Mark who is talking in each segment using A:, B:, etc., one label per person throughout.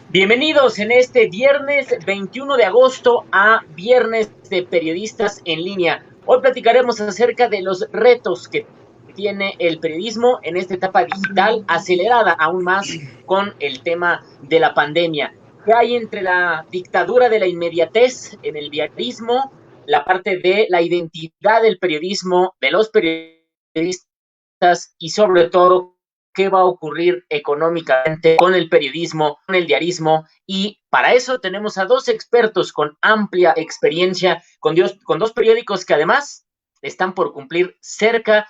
A: Bienvenidos en este viernes 21 de agosto a Viernes de Periodistas en Línea. Hoy platicaremos acerca de los retos que tiene el periodismo en esta etapa digital, acelerada aún más con el tema de la pandemia. ¿Qué hay entre la dictadura de la inmediatez en el diarismo, la parte de la identidad del periodismo, de los periodistas y sobre todo qué va a ocurrir económicamente con el periodismo, con el diarismo? Y para eso tenemos a dos expertos con amplia experiencia, con dos periódicos que además están por cumplir cerca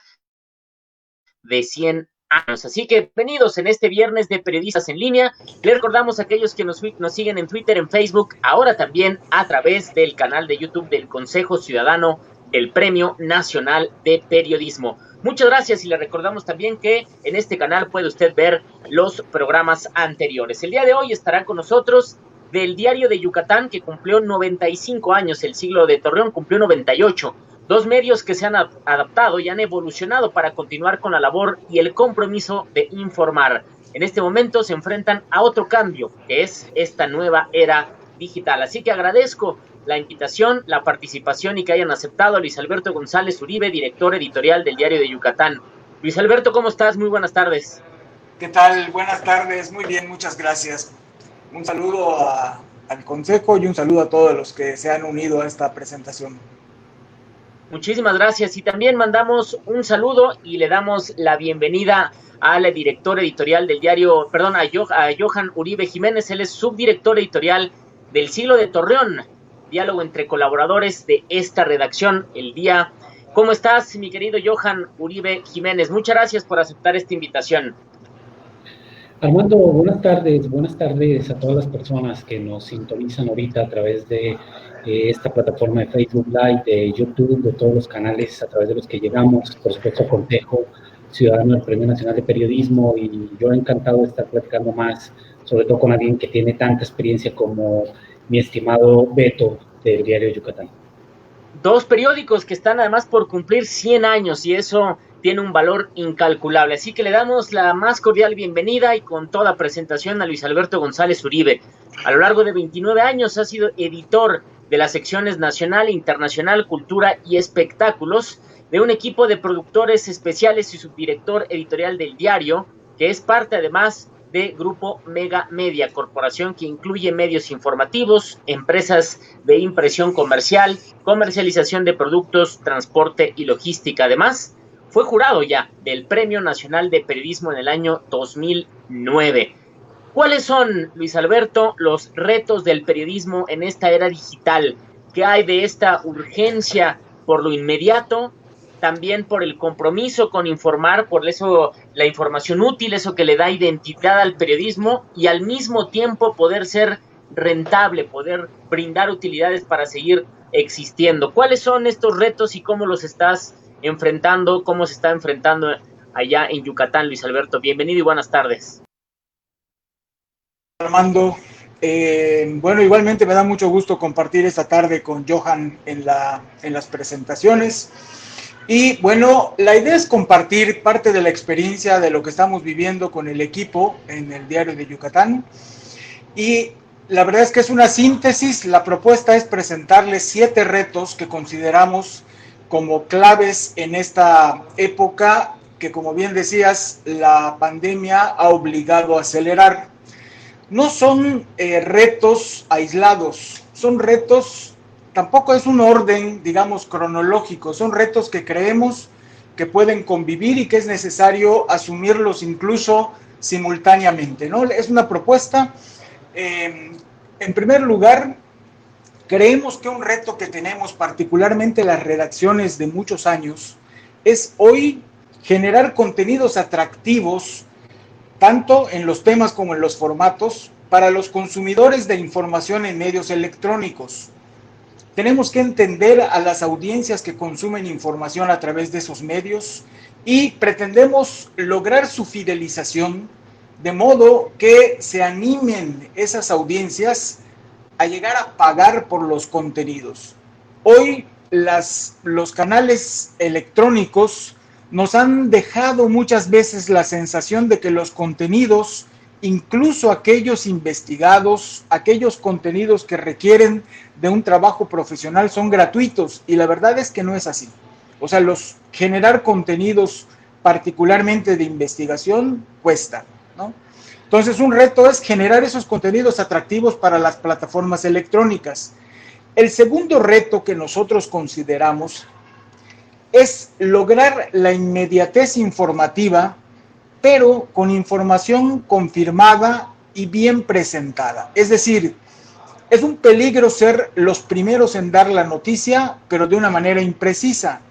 A: de 100 años. Así que bienvenidos en este viernes de Periodistas en Línea. Les recordamos a aquellos que nos siguen en Twitter, en Facebook, ahora también a través del canal de YouTube del Consejo Ciudadano del Premio Nacional de Periodismo. Muchas gracias y le recordamos también que en este canal puede usted ver los programas anteriores. El día de hoy estará con nosotros del Diario de Yucatán, que cumplió 95 años, el Siglo de Torreón cumplió 98. Dos medios que se han adaptado y han evolucionado para continuar con la labor y el compromiso de informar. En este momento se enfrentan a otro cambio, que es esta nueva era digital. Así que agradezco la invitación, la participación y que hayan aceptado a Luis Alberto González Uribe, director editorial del Diario de Yucatán. Luis Alberto, ¿cómo estás? Muy buenas tardes.
B: ¿Qué tal? Buenas tardes, muy bien, muchas gracias. Un saludo al Consejo y un saludo a todos los que se han unido a esta presentación.
A: Muchísimas gracias y también mandamos un saludo y le damos la bienvenida al director editorial del diario, a Johan Uribe Jiménez. Él es subdirector editorial del Siglo de Torreón, diálogo entre colaboradores de esta redacción el día. ¿Cómo estás, mi querido Johan Uribe Jiménez? Muchas gracias por aceptar esta invitación.
C: Armando, buenas tardes a todas las personas que nos sintonizan ahorita a través de esta plataforma de Facebook Live, de YouTube, de todos los canales a través de los que llegamos, por supuesto, Consejo Ciudadano del Premio Nacional de Periodismo, y yo encantado de estar platicando más, sobre todo con alguien que tiene tanta experiencia como mi estimado Beto del Diario de Yucatán.
A: Dos periódicos que están además por cumplir 100 años y eso tiene un valor incalculable. Así que le damos la más cordial bienvenida y con toda presentación a Luis Alberto González Uribe. A lo largo de 29 años ha sido editor de las secciones Nacional, Internacional, Cultura y Espectáculos de un equipo de productores especiales y subdirector editorial del diario, que es parte además de Grupo Mega Media, corporación que incluye medios informativos, empresas de impresión comercial, comercialización de productos, transporte y logística. Además, fue jurado ya del Premio Nacional de Periodismo en el año 2009. ¿Cuáles son, Luis Alberto, los retos del periodismo en esta era digital? ¿Qué hay de esta urgencia por lo inmediato? También por el compromiso con informar, por eso la información útil, eso que le da identidad al periodismo y al mismo tiempo poder ser rentable, poder brindar utilidades para seguir existiendo. ¿Cuáles son estos retos y cómo los estás enfrentando, cómo se está enfrentando allá en Yucatán, Luis Alberto? Bienvenido y buenas tardes.
B: Armando, bueno, igualmente me da mucho gusto compartir esta tarde con Johan en las presentaciones. Y bueno, la idea es compartir parte de la experiencia de lo que estamos viviendo con el equipo en el Diario de Yucatán. Y la verdad es que es una síntesis. La propuesta es presentarles 7 retos que consideramos como claves en esta época que, como bien decías, la pandemia ha obligado a acelerar. No son retos aislados, son retos. Tampoco es un orden, digamos, cronológico. Son retos que creemos que pueden convivir y que es necesario asumirlos incluso simultáneamente, ¿no? Es una propuesta. En primer lugar, creemos que un reto que tenemos, particularmente las redacciones de muchos años, es hoy generar contenidos atractivos, tanto en los temas como en los formatos, para los consumidores de información en medios electrónicos. Tenemos que entender a las audiencias que consumen información a través de esos medios y pretendemos lograr su fidelización de modo que se animen esas audiencias a llegar a pagar por los contenidos. Hoy los canales electrónicos nos han dejado muchas veces la sensación de que los contenidos incluso aquellos investigados, aquellos contenidos que requieren de un trabajo profesional son gratuitos, y la verdad es que no es así. O sea, generar contenidos particularmente de investigación cuesta, ¿no? Entonces, un reto es generar esos contenidos atractivos para las plataformas electrónicas. El segundo reto que nosotros consideramos es lograr la inmediatez informativa, pero con información confirmada y bien presentada. Es decir, es un peligro ser los primeros en dar la noticia, pero de una manera imprecisa.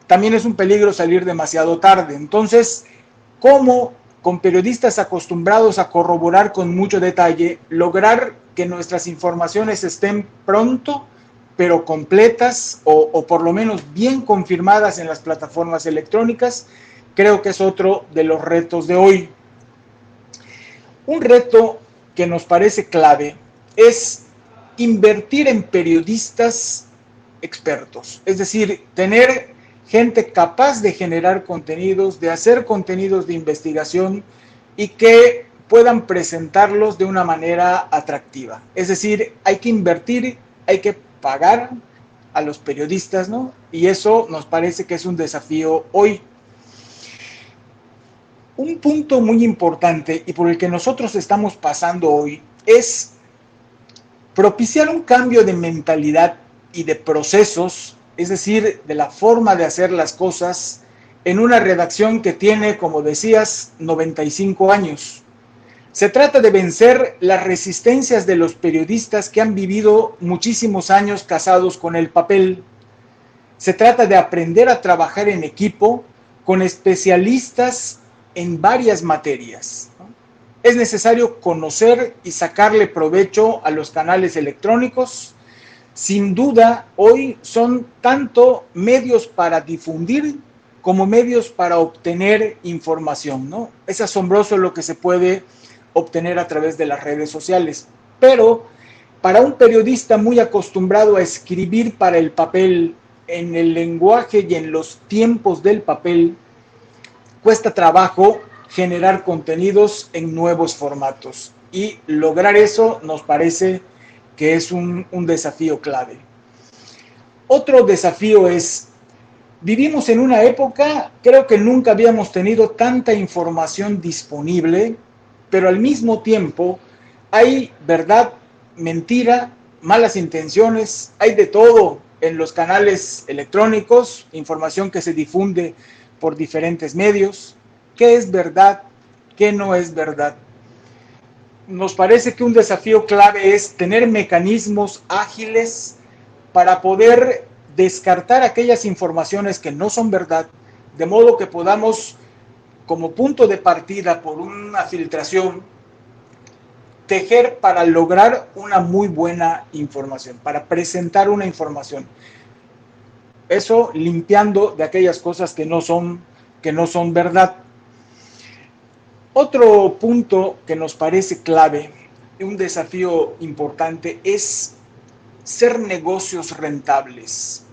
B: También es un peligro salir demasiado tarde. Entonces, ¿cómo, con periodistas acostumbrados a corroborar con mucho detalle, lograr que nuestras informaciones estén pronto, pero completas o por lo menos bien confirmadas en las plataformas electrónicas? Creo que es otro de los retos de hoy. Un reto que nos parece clave es invertir en periodistas expertos, es decir, tener gente capaz de generar contenidos, de hacer contenidos de investigación y que puedan presentarlos de una manera atractiva. Es decir, hay que invertir, hay que pagar a los periodistas, ¿no? Y eso nos parece que es un desafío hoy. Un punto muy importante y por el que nosotros estamos pasando hoy es propiciar un cambio de mentalidad y de procesos, es decir, de la forma de hacer las cosas en una redacción que tiene, como decías, 95 años. Se trata de vencer las resistencias de los periodistas que han vivido muchísimos años casados con el papel. Se trata de aprender a trabajar en equipo con especialistas en varias materias. Es necesario conocer y sacarle provecho a los canales electrónicos. Sin duda, hoy son tanto medios para difundir como medios para obtener información, ¿no? Es asombroso lo que se puede obtener a través de las redes sociales. Pero para un periodista muy acostumbrado a escribir para el papel, en el lenguaje y en los tiempos del papel, cuesta trabajo generar contenidos en nuevos formatos, y lograr eso nos parece que es un desafío clave. Otro desafío es, vivimos en una época, creo que nunca habíamos tenido tanta información disponible, pero al mismo tiempo hay verdad, mentira, malas intenciones, hay de todo en los canales electrónicos, información que se difunde por diferentes medios. ¿Qué es verdad? ¿Qué no es verdad? Nos parece que un desafío clave es tener mecanismos ágiles para poder descartar aquellas informaciones que no son verdad, de modo que podamos, como punto de partida por una filtración, tejer para lograr una muy buena información, para presentar una información. Eso limpiando de aquellas cosas que no son verdad. Otro punto que nos parece clave, un desafío importante, es ser negocios rentables.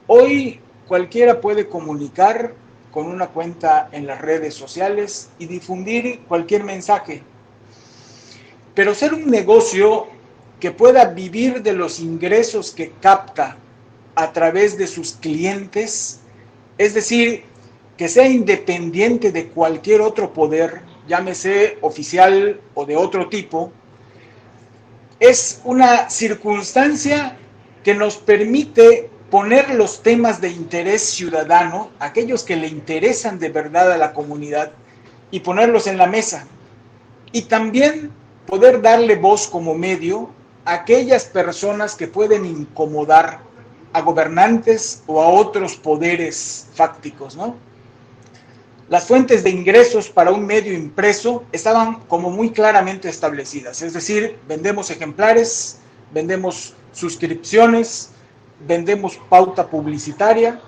B: Hoy cualquiera puede comunicar con una cuenta en las redes sociales y difundir cualquier mensaje. Pero ser un negocio que pueda vivir de los ingresos que capta a través de sus clientes, es decir, que sea independiente de cualquier otro poder, llámese oficial o de otro tipo, es una circunstancia que nos permite poner los temas de interés ciudadano, aquellos que le interesan de verdad a la comunidad, y ponerlos en la mesa. Y también poder darle voz como medio a aquellas personas que pueden incomodar a gobernantes o a otros poderes fácticos, ¿no? Las fuentes de ingresos para un medio impreso estaban como muy claramente establecidas, es decir, vendemos ejemplares, vendemos suscripciones, vendemos pauta publicitaria,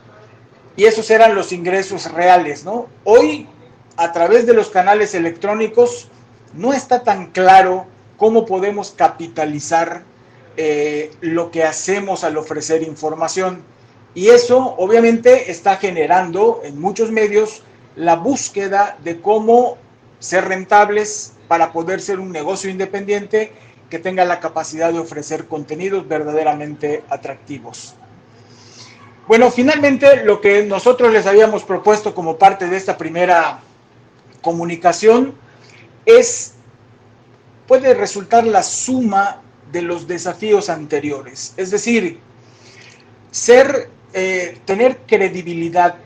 B: y esos eran los ingresos reales, ¿no? Hoy, a través de los canales electrónicos, no está tan claro cómo podemos capitalizar lo que hacemos al ofrecer información, y eso obviamente está generando en muchos medios la búsqueda de cómo ser rentables para poder ser un negocio independiente que tenga la capacidad de ofrecer contenidos verdaderamente atractivos. Bueno, finalmente lo que nosotros les habíamos propuesto como parte de esta primera comunicación puede resultar la suma de los desafíos anteriores. Es decir, tener credibilidad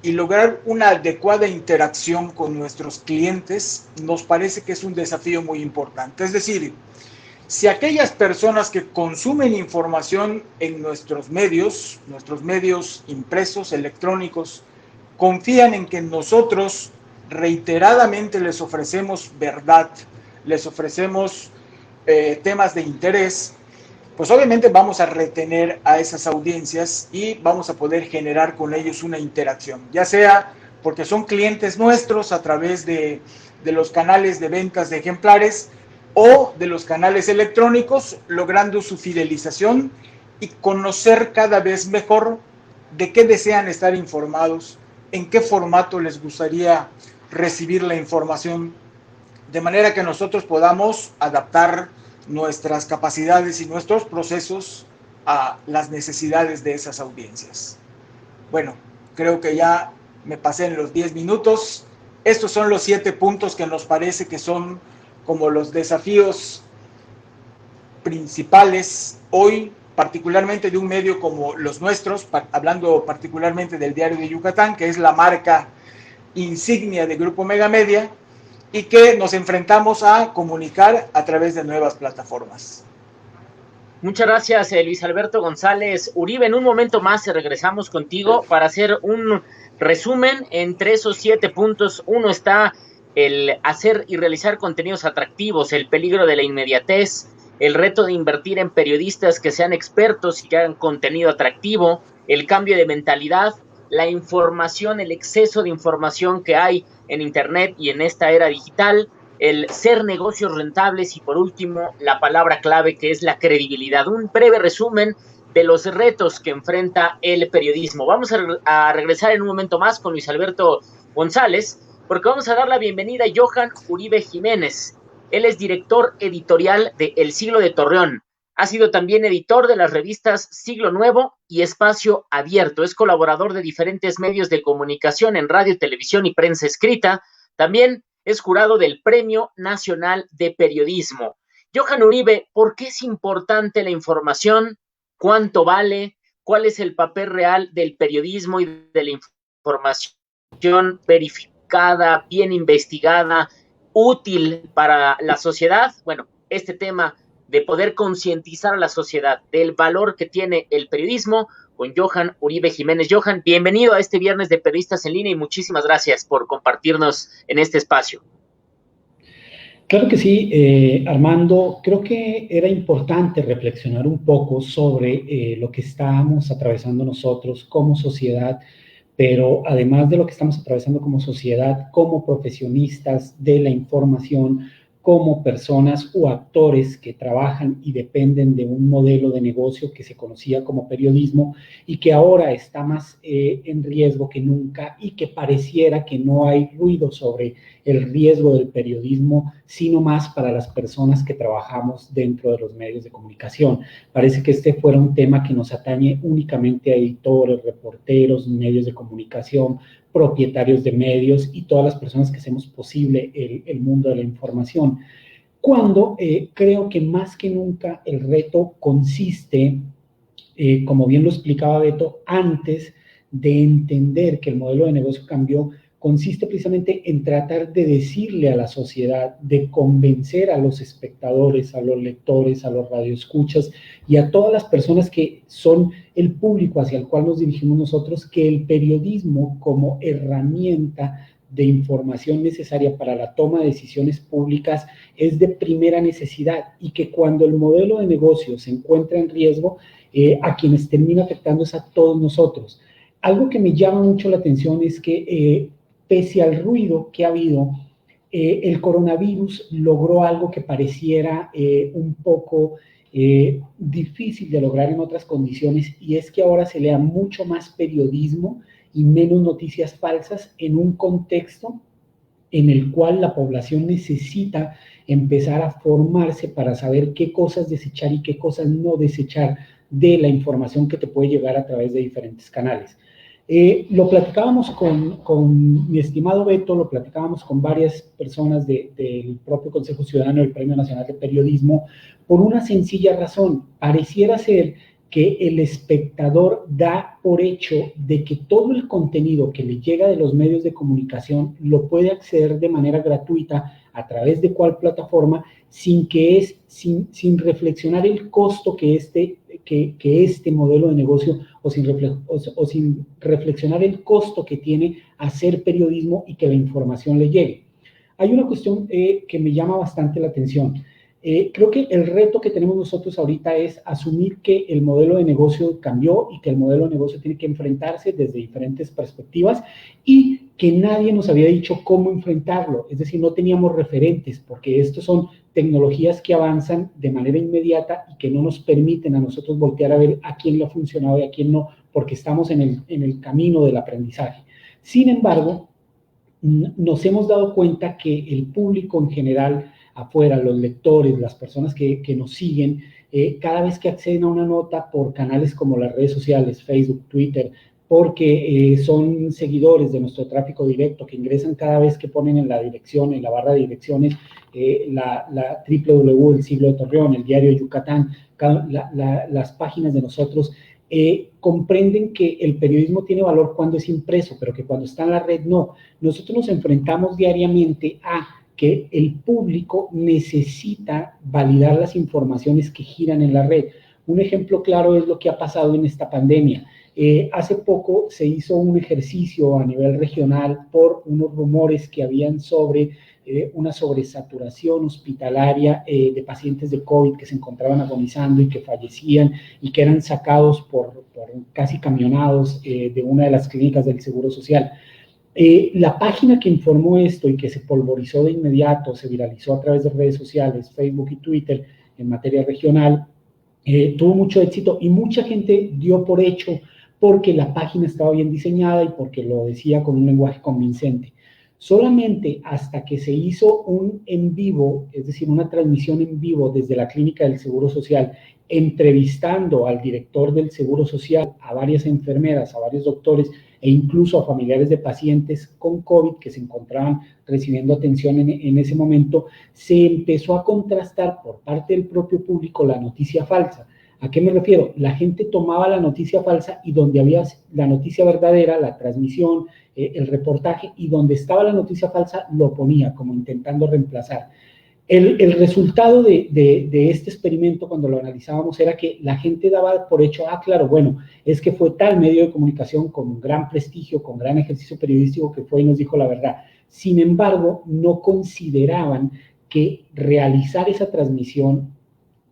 B: y lograr una adecuada interacción con nuestros clientes nos parece que es un desafío muy importante. Es decir, si aquellas personas que consumen información en nuestros medios impresos, electrónicos, confían en que nosotros reiteradamente les ofrecemos verdad, les ofrecemos temas de interés, pues obviamente vamos a retener a esas audiencias y vamos a poder generar con ellos una interacción, ya sea porque son clientes nuestros a través de los canales de ventas de ejemplares o de los canales electrónicos, logrando su fidelización y conocer cada vez mejor de qué desean estar informados, en qué formato les gustaría recibir la información, de manera que nosotros podamos adaptar nuestras capacidades y nuestros procesos a las necesidades de esas audiencias. Bueno, creo que ya me pasé en los 10 minutos. Estos son los 7 puntos que nos parece que son como los desafíos principales hoy, particularmente de un medio como los nuestros, hablando particularmente del Diario de Yucatán, que es la marca insignia de Grupo Mega Media, y que nos enfrentamos a comunicar a través de nuevas plataformas.
A: Muchas gracias, Luis Alberto González Uribe. En un momento más regresamos contigo para hacer un resumen entre esos 7 puntos. Uno está el hacer y realizar contenidos atractivos, el peligro de la inmediatez, el reto de invertir en periodistas que sean expertos y que hagan contenido atractivo, el cambio de mentalidad, la información, el exceso de información que hay en Internet y en esta era digital, el ser negocios rentables y por último la palabra clave que es la credibilidad. Un breve resumen de los retos que enfrenta el periodismo. Vamos a regresar en un momento más con Luis Alberto González porque vamos a dar la bienvenida a Johan Uribe Jiménez. Él es director editorial de El Siglo de Torreón. Ha sido también editor de las revistas Siglo Nuevo y Espacio Abierto. Es colaborador de diferentes medios de comunicación en radio, televisión y prensa escrita. También es jurado del Premio Nacional de Periodismo. Johan Uribe, ¿por qué es importante la información? ¿Cuánto vale? ¿Cuál es el papel real del periodismo y de la información verificada, bien investigada, útil para la sociedad? Bueno, este tema de poder concientizar a la sociedad del valor que tiene el periodismo con Johan Uribe Jiménez. Johan, bienvenido a este viernes de Periodistas en Línea y muchísimas gracias por compartirnos en este espacio.
C: Claro que sí, Armando. Creo que era importante reflexionar un poco sobre lo que estamos atravesando nosotros como sociedad, pero además de lo que estamos atravesando como sociedad, como profesionistas de la información, como personas o actores que trabajan y dependen de un modelo de negocio que se conocía como periodismo y que ahora está más en riesgo que nunca y que pareciera que no hay ruido sobre el riesgo del periodismo, sino más para las personas que trabajamos dentro de los medios de comunicación. Parece que este fuera un tema que nos atañe únicamente a editores, reporteros, medios de comunicación, propietarios de medios y todas las personas que hacemos posible el mundo de la información. Cuando creo que más que nunca el reto consiste, como bien lo explicaba Beto, antes de entender que el modelo de negocio cambió, consiste precisamente en tratar de decirle a la sociedad, de convencer a los espectadores, a los lectores, a los radioescuchas y a todas las personas que son el público hacia el cual nos dirigimos nosotros, que el periodismo como herramienta de información necesaria para la toma de decisiones públicas es de primera necesidad y que cuando el modelo de negocio se encuentra en riesgo, a quienes termina afectando es a todos nosotros. Algo que me llama mucho la atención es que pese al ruido que ha habido, el coronavirus logró algo que pareciera un poco difícil de lograr en otras condiciones, y es que ahora se lea mucho más periodismo y menos noticias falsas en un contexto en el cual la población necesita empezar a formarse para saber qué cosas desechar y qué cosas no desechar de la información que te puede llegar a través de diferentes canales. Lo platicábamos con mi estimado Beto, lo platicábamos con varias personas del propio Consejo Ciudadano del Premio Nacional de Periodismo, por una sencilla razón. Pareciera ser que el espectador da por hecho de que todo el contenido que le llega de los medios de comunicación lo puede acceder de manera gratuita a través de cuál plataforma, sin reflexionar el costo que este modelo de negocio o sin reflexionar el costo que tiene hacer periodismo y que la información le llegue. Hay una cuestión que me llama bastante la atención. Creo que el reto que tenemos nosotros ahorita es asumir que el modelo de negocio cambió y que el modelo de negocio tiene que enfrentarse desde diferentes perspectivas y que nadie nos había dicho cómo enfrentarlo, es decir, no teníamos referentes, porque estos son tecnologías que avanzan de manera inmediata y que no nos permiten a nosotros voltear a ver a quién le ha funcionado y a quién no, porque estamos en el camino del aprendizaje. Sin embargo, nos hemos dado cuenta que el público en general, afuera, los lectores, las personas que nos siguen, cada vez que acceden a una nota por canales como las redes sociales, Facebook, Twitter, porque son seguidores de nuestro tráfico directo, que ingresan cada vez que ponen en la dirección, en la barra de direcciones, la www, el Siglo de Torreón, el Diario de Yucatán, las páginas de nosotros, comprenden que el periodismo tiene valor cuando es impreso, pero que cuando está en la red no. Nosotros nos enfrentamos diariamente a que el público necesita validar las informaciones que giran en la red. Un ejemplo claro es lo que ha pasado en esta pandemia. Hace poco se hizo un ejercicio a nivel regional por unos rumores que habían sobre una sobresaturación hospitalaria de pacientes de COVID que se encontraban agonizando y que fallecían y que eran sacados por casi camionados de una de las clínicas del Seguro Social. La página que informó esto y que se polvorizó de inmediato, se viralizó a través de redes sociales, Facebook y Twitter en materia regional, tuvo mucho éxito y mucha gente dio por hecho porque la página estaba bien diseñada y porque lo decía con un lenguaje convincente. Solamente hasta que se hizo un en vivo, es decir, una transmisión en vivo desde la clínica del Seguro Social, entrevistando al director del Seguro Social, a varias enfermeras, a varios doctores e incluso a familiares de pacientes con COVID que se encontraban recibiendo atención en ese momento, se empezó a contrastar por parte del propio público la noticia falsa. ¿A qué me refiero? La gente tomaba la noticia falsa y donde había la noticia verdadera, la transmisión, el reportaje, y donde estaba la noticia falsa lo ponía como intentando reemplazar. El resultado de este experimento, cuando lo analizábamos, era que la gente daba por hecho, claro, bueno, es que fue tal medio de comunicación con gran prestigio, con gran ejercicio periodístico que fue y nos dijo la verdad. Sin embargo, no consideraban que realizar esa transmisión,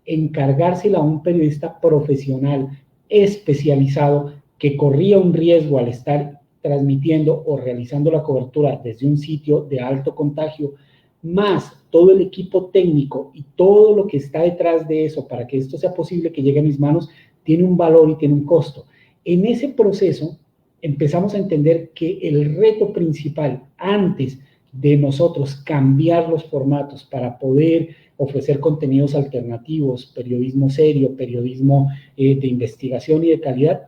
C: encargársela a un periodista profesional especializado que corría un riesgo al estar transmitiendo o realizando la cobertura desde un sitio de alto contagio, más todo el equipo técnico y todo lo que está detrás de eso para que esto sea posible que llegue a mis manos, tiene un valor y tiene un costo. En ese proceso empezamos a entender que el reto principal antes de nosotros cambiar los formatos para poder ofrecer contenidos alternativos, periodismo serio, periodismo de investigación y de calidad,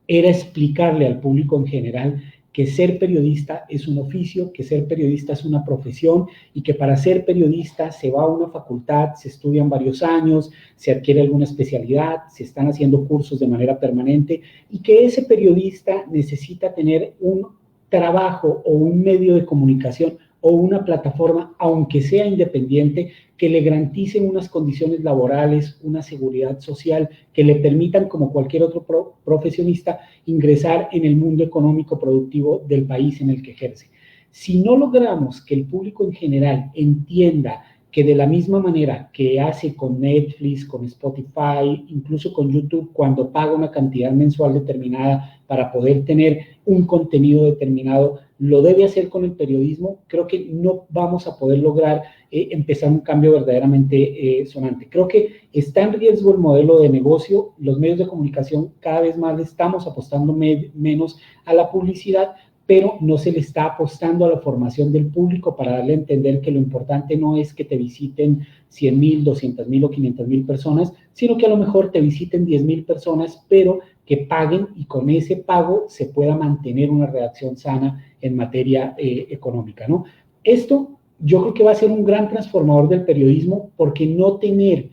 C: era explicarle al público en general que ser periodista es un oficio, que ser periodista es una profesión y que para ser periodista se va a una facultad, se estudian varios años, se adquiere alguna especialidad, se están haciendo cursos de manera permanente y que ese periodista necesita tener un trabajo o un medio de comunicación o una plataforma, aunque sea independiente, que le garanticen unas condiciones laborales, una seguridad social, que le permitan, como cualquier otro profesionista, ingresar en el mundo económico productivo del país en el que ejerce. Si no logramos que el público en general entienda que de la misma manera que hace con Netflix, con Spotify, incluso con YouTube, cuando paga una cantidad mensual determinada para poder tener un contenido determinado, lo debe hacer con el periodismo, creo que no vamos a poder lograr empezar un cambio verdaderamente sonante. Creo que está en riesgo el modelo de negocio, los medios de comunicación cada vez más le estamos apostando menos a la publicidad, pero no se le está apostando a la formación del público para darle a entender que lo importante no es que te visiten 100,000, 200,000 o 500,000 personas, sino que a lo mejor te visiten 10,000 personas, pero que paguen y con ese pago se pueda mantener una redacción sana en materia económica, ¿no? Esto yo creo que va a ser un gran transformador del periodismo, porque no tener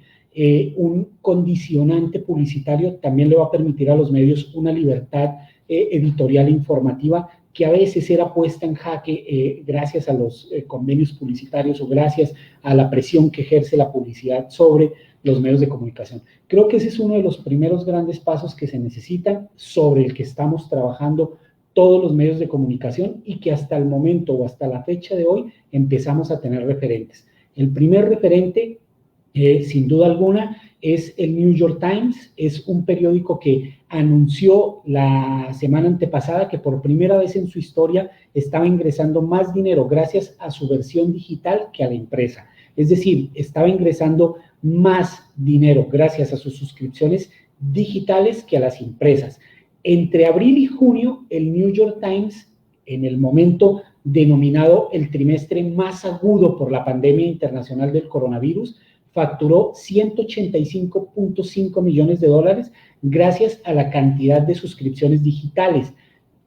C: un condicionante publicitario también le va a permitir a los medios una libertad editorial e informativa que a veces era puesta en jaque gracias a los convenios publicitarios o gracias a la presión que ejerce la publicidad sobre los medios de comunicación. Creo que ese es uno de los primeros grandes pasos que se necesitan, sobre el que estamos trabajando todos los medios de comunicación y que hasta el momento o hasta la fecha de hoy empezamos a tener referentes. El primer referente, sin duda alguna, es el New York Times. Es un periódico que anunció la semana antepasada que por primera vez en su historia estaba ingresando más dinero gracias a su versión digital que a la impresa. Es decir, estaba ingresando más dinero gracias a sus suscripciones digitales que a las impresas. Entre abril y junio, el New York Times, en el momento denominado el trimestre más agudo por la pandemia internacional del coronavirus, facturó 185.5 millones de dólares gracias a la cantidad de suscripciones digitales.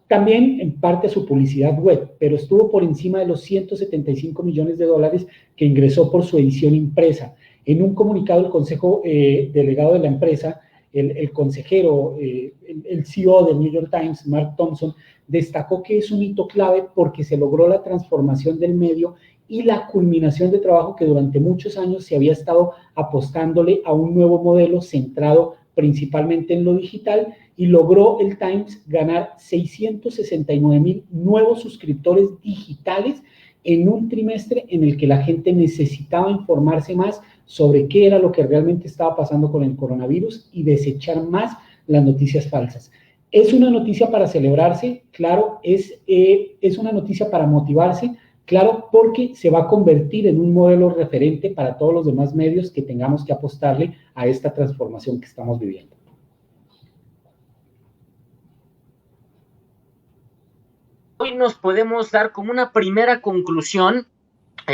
C: También en parte a su publicidad web, pero estuvo por encima de los 175 millones de dólares que ingresó por su edición impresa. En un comunicado, el consejo delegado de la empresa, el consejero, el CEO del New York Times, Mark Thompson, destacó que es un hito clave porque se logró la transformación del medio y la culminación de trabajo que durante muchos años se había estado apostándole a un nuevo modelo centrado principalmente en lo digital, y logró el Times ganar 669,000 nuevos suscriptores digitales en un trimestre en el que la gente necesitaba informarse más sobre qué era lo que realmente estaba pasando con el coronavirus y desechar más las noticias falsas. Es una noticia para celebrarse, claro, es una noticia para motivarse, claro, porque se va a convertir en un modelo referente para todos los demás medios que tengamos que apostarle a esta transformación que estamos viviendo.
A: Hoy nos podemos dar como una primera conclusión,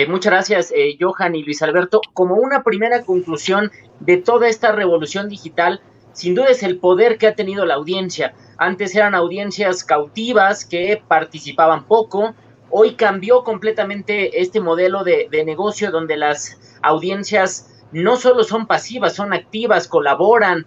A: muchas gracias Johan y Luis Alberto, como una primera conclusión de toda esta revolución digital, sin duda es el poder que ha tenido la audiencia. Antes eran audiencias cautivas que participaban poco. Hoy cambió completamente este modelo de negocio donde las audiencias no solo son pasivas, son activas, colaboran,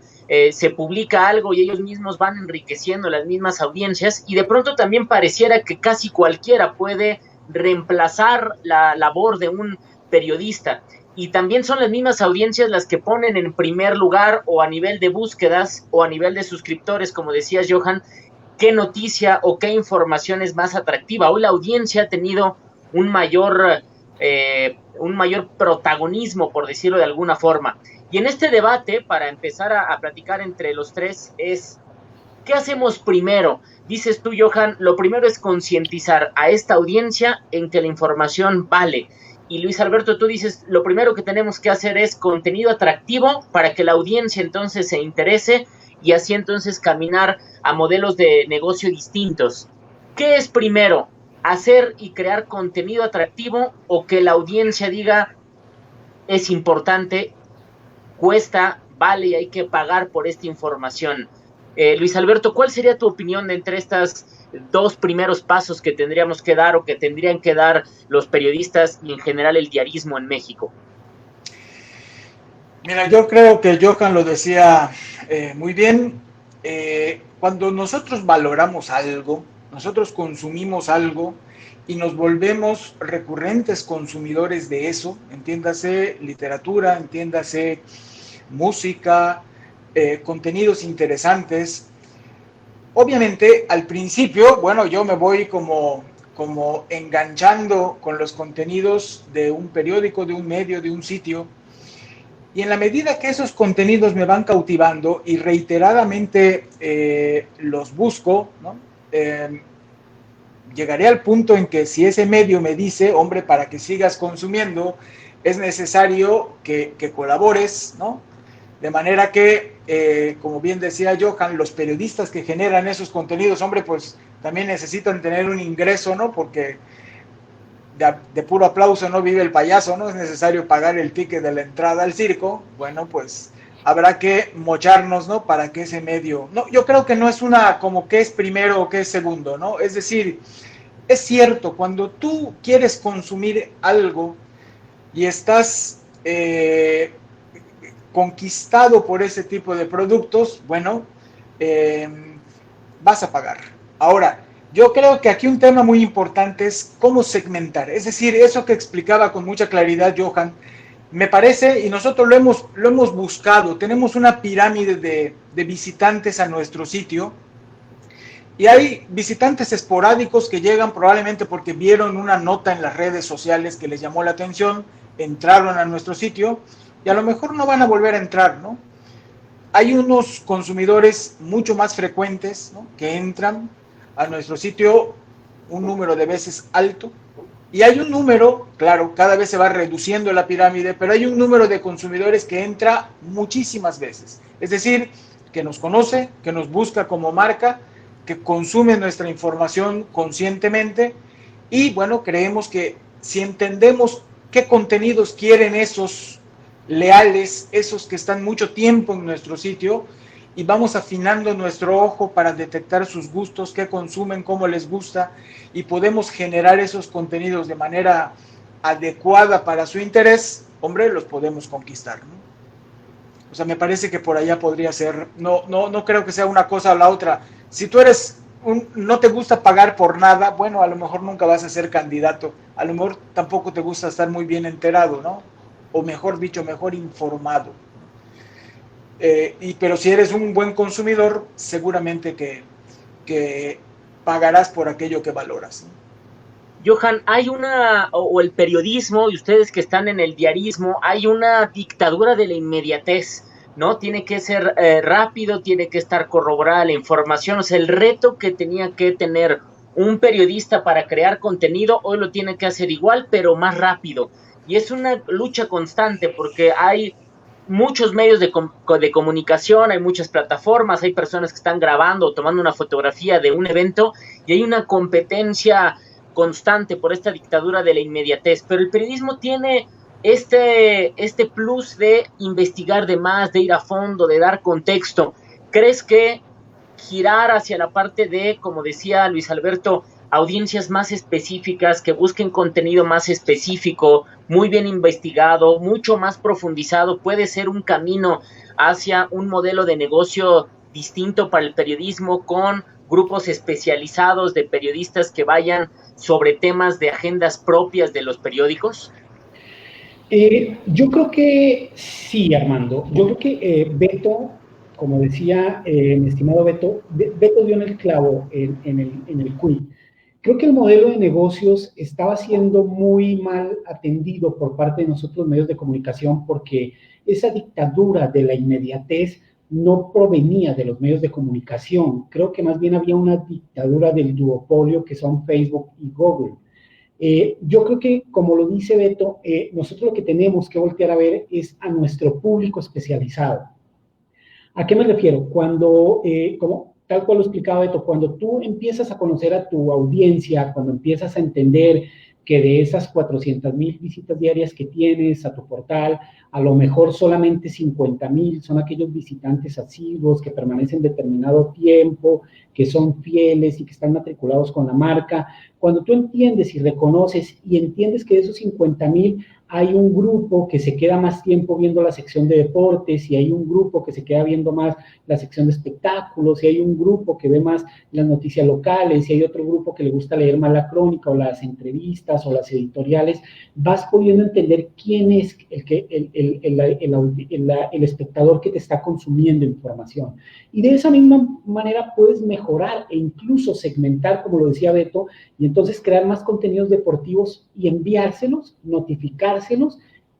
A: se publica algo y ellos mismos van enriqueciendo las mismas audiencias, y de pronto también pareciera que casi cualquiera puede reemplazar la labor de un periodista. Y también son las mismas audiencias las que ponen en primer lugar, o a nivel de búsquedas o a nivel de suscriptores, como decías Johan, qué noticia o qué información es más atractiva. Hoy la audiencia ha tenido un mayor protagonismo, por decirlo de alguna forma. Y en este debate, para empezar a platicar entre los tres, es ¿qué hacemos primero? Dices tú, Johan, lo primero es concientizar a esta audiencia en que la información vale. Y Luis Alberto, tú dices, lo primero que tenemos que hacer es contenido atractivo para que la audiencia entonces se interese y así entonces caminar a modelos de negocio distintos. ¿Qué es primero? ¿Hacer y crear contenido atractivo, o que la audiencia diga es importante, cuesta, vale y hay que pagar por esta información? Luis Alberto, ¿cuál sería tu opinión de entre estas dos primeros pasos que tendríamos que dar o que tendrían que dar los periodistas y en general el diarismo en México?
B: Mira, yo creo que Johan lo decía muy bien. Cuando nosotros valoramos algo, nosotros consumimos algo y nos volvemos recurrentes consumidores de eso, entiéndase literatura, entiéndase música, contenidos interesantes. Obviamente, al principio, bueno, yo me voy como enganchando con los contenidos de un periódico, de un medio, de un sitio. Y en la medida que esos contenidos me van cautivando y reiteradamente los busco, ¿no? Llegaré al punto en que si ese medio me dice, hombre, para que sigas consumiendo, es necesario que colabores, ¿no? De manera que, como bien decía Johan, los periodistas que generan esos contenidos, hombre, pues también necesitan tener un ingreso, ¿no? Porque de puro aplauso no vive el payaso, ¿no? Es necesario pagar el ticket de la entrada al circo. Bueno, pues habrá que mocharnos, ¿no? Para que ese medio... No, yo creo que no es una como que es primero o que es segundo, ¿no? Es decir, es cierto, cuando tú quieres consumir algo y estás conquistado por ese tipo de productos, bueno, vas a pagar. Ahora, yo creo que aquí un tema muy importante es cómo segmentar. Es decir, eso que explicaba con mucha claridad Johan, me parece, y nosotros lo hemos buscado, tenemos una pirámide de visitantes a nuestro sitio, y hay visitantes esporádicos que llegan probablemente porque vieron una nota en las redes sociales que les llamó la atención, entraron a nuestro sitio, y a lo mejor no van a volver a entrar, ¿no? Hay unos consumidores mucho más frecuentes, ¿no? Que entran a nuestro sitio un número de veces alto, y hay un número, claro, cada vez se va reduciendo la pirámide, pero hay un número de consumidores que entra muchísimas veces. Es decir, que nos conoce, que nos busca como marca, que consume nuestra información conscientemente, y bueno, creemos que si entendemos qué contenidos quieren esos leales, esos que están mucho tiempo en nuestro sitio, y vamos afinando nuestro ojo para detectar sus gustos, qué consumen, cómo les gusta, y podemos generar esos contenidos de manera adecuada para su interés, hombre, los podemos conquistar, ¿no? O sea, me parece que por allá podría ser, no creo que sea una cosa o la otra. Si tú no te gusta pagar por nada, bueno, a lo mejor nunca vas a ser candidato, a lo mejor tampoco te gusta estar muy bien enterado, ¿no? O mejor dicho, mejor informado. Pero si eres un buen consumidor, seguramente que pagarás por aquello que valoras, ¿no?
A: Johan, hay o el periodismo, y ustedes que están en el diarismo, hay una dictadura de la inmediatez, ¿no? Tiene que ser rápido, tiene que estar corroborada la información, o sea, el reto que tenía que tener un periodista para crear contenido, hoy lo tiene que hacer igual, pero más rápido. Y es una lucha constante porque hay muchos medios de comunicación, hay muchas plataformas, hay personas que están grabando o tomando una fotografía de un evento y hay una competencia constante por esta dictadura de la inmediatez, pero el periodismo tiene este plus de investigar de más, de ir a fondo, de dar contexto. ¿Crees que girar hacia la parte de, como decía Luis Alberto, audiencias más específicas, que busquen contenido más específico, muy bien investigado, mucho más profundizado, puede ser un camino hacia un modelo de negocio distinto para el periodismo, con grupos especializados de periodistas que vayan sobre temas de agendas propias de los periódicos?
C: Yo creo que sí, Armando. Yo creo que Beto, como decía mi estimado Beto, Beto dio en el clavo en el quiz. Creo que el modelo de negocios estaba siendo muy mal atendido por parte de nosotros medios de comunicación, porque esa dictadura de la inmediatez no provenía de los medios de comunicación. Creo que más bien había una dictadura del duopolio que son Facebook y Google. Yo creo que, como lo dice Beto, nosotros lo que tenemos que voltear a ver es a nuestro público especializado. ¿A qué me refiero? Cuando, tal cual lo explicaba Beto, cuando tú empiezas a conocer a tu audiencia, cuando empiezas a entender que de esas 400,000 visitas diarias que tienes a tu portal, a lo mejor solamente 50,000 son aquellos visitantes asiduos que permanecen determinado tiempo, que son fieles y que están matriculados con la marca. Cuando tú entiendes y reconoces y entiendes que de esos 50,000 hay un grupo que se queda más tiempo viendo la sección de deportes, y hay un grupo que se queda viendo más la sección de espectáculos, y hay un grupo que ve más las noticias locales, y hay otro grupo que le gusta leer más la crónica o las entrevistas o las editoriales, vas pudiendo entender quién es el espectador que te está consumiendo información. Y de esa misma manera puedes mejorar e incluso segmentar, como lo decía Beto, y entonces crear más contenidos deportivos y enviárselos, notificárselos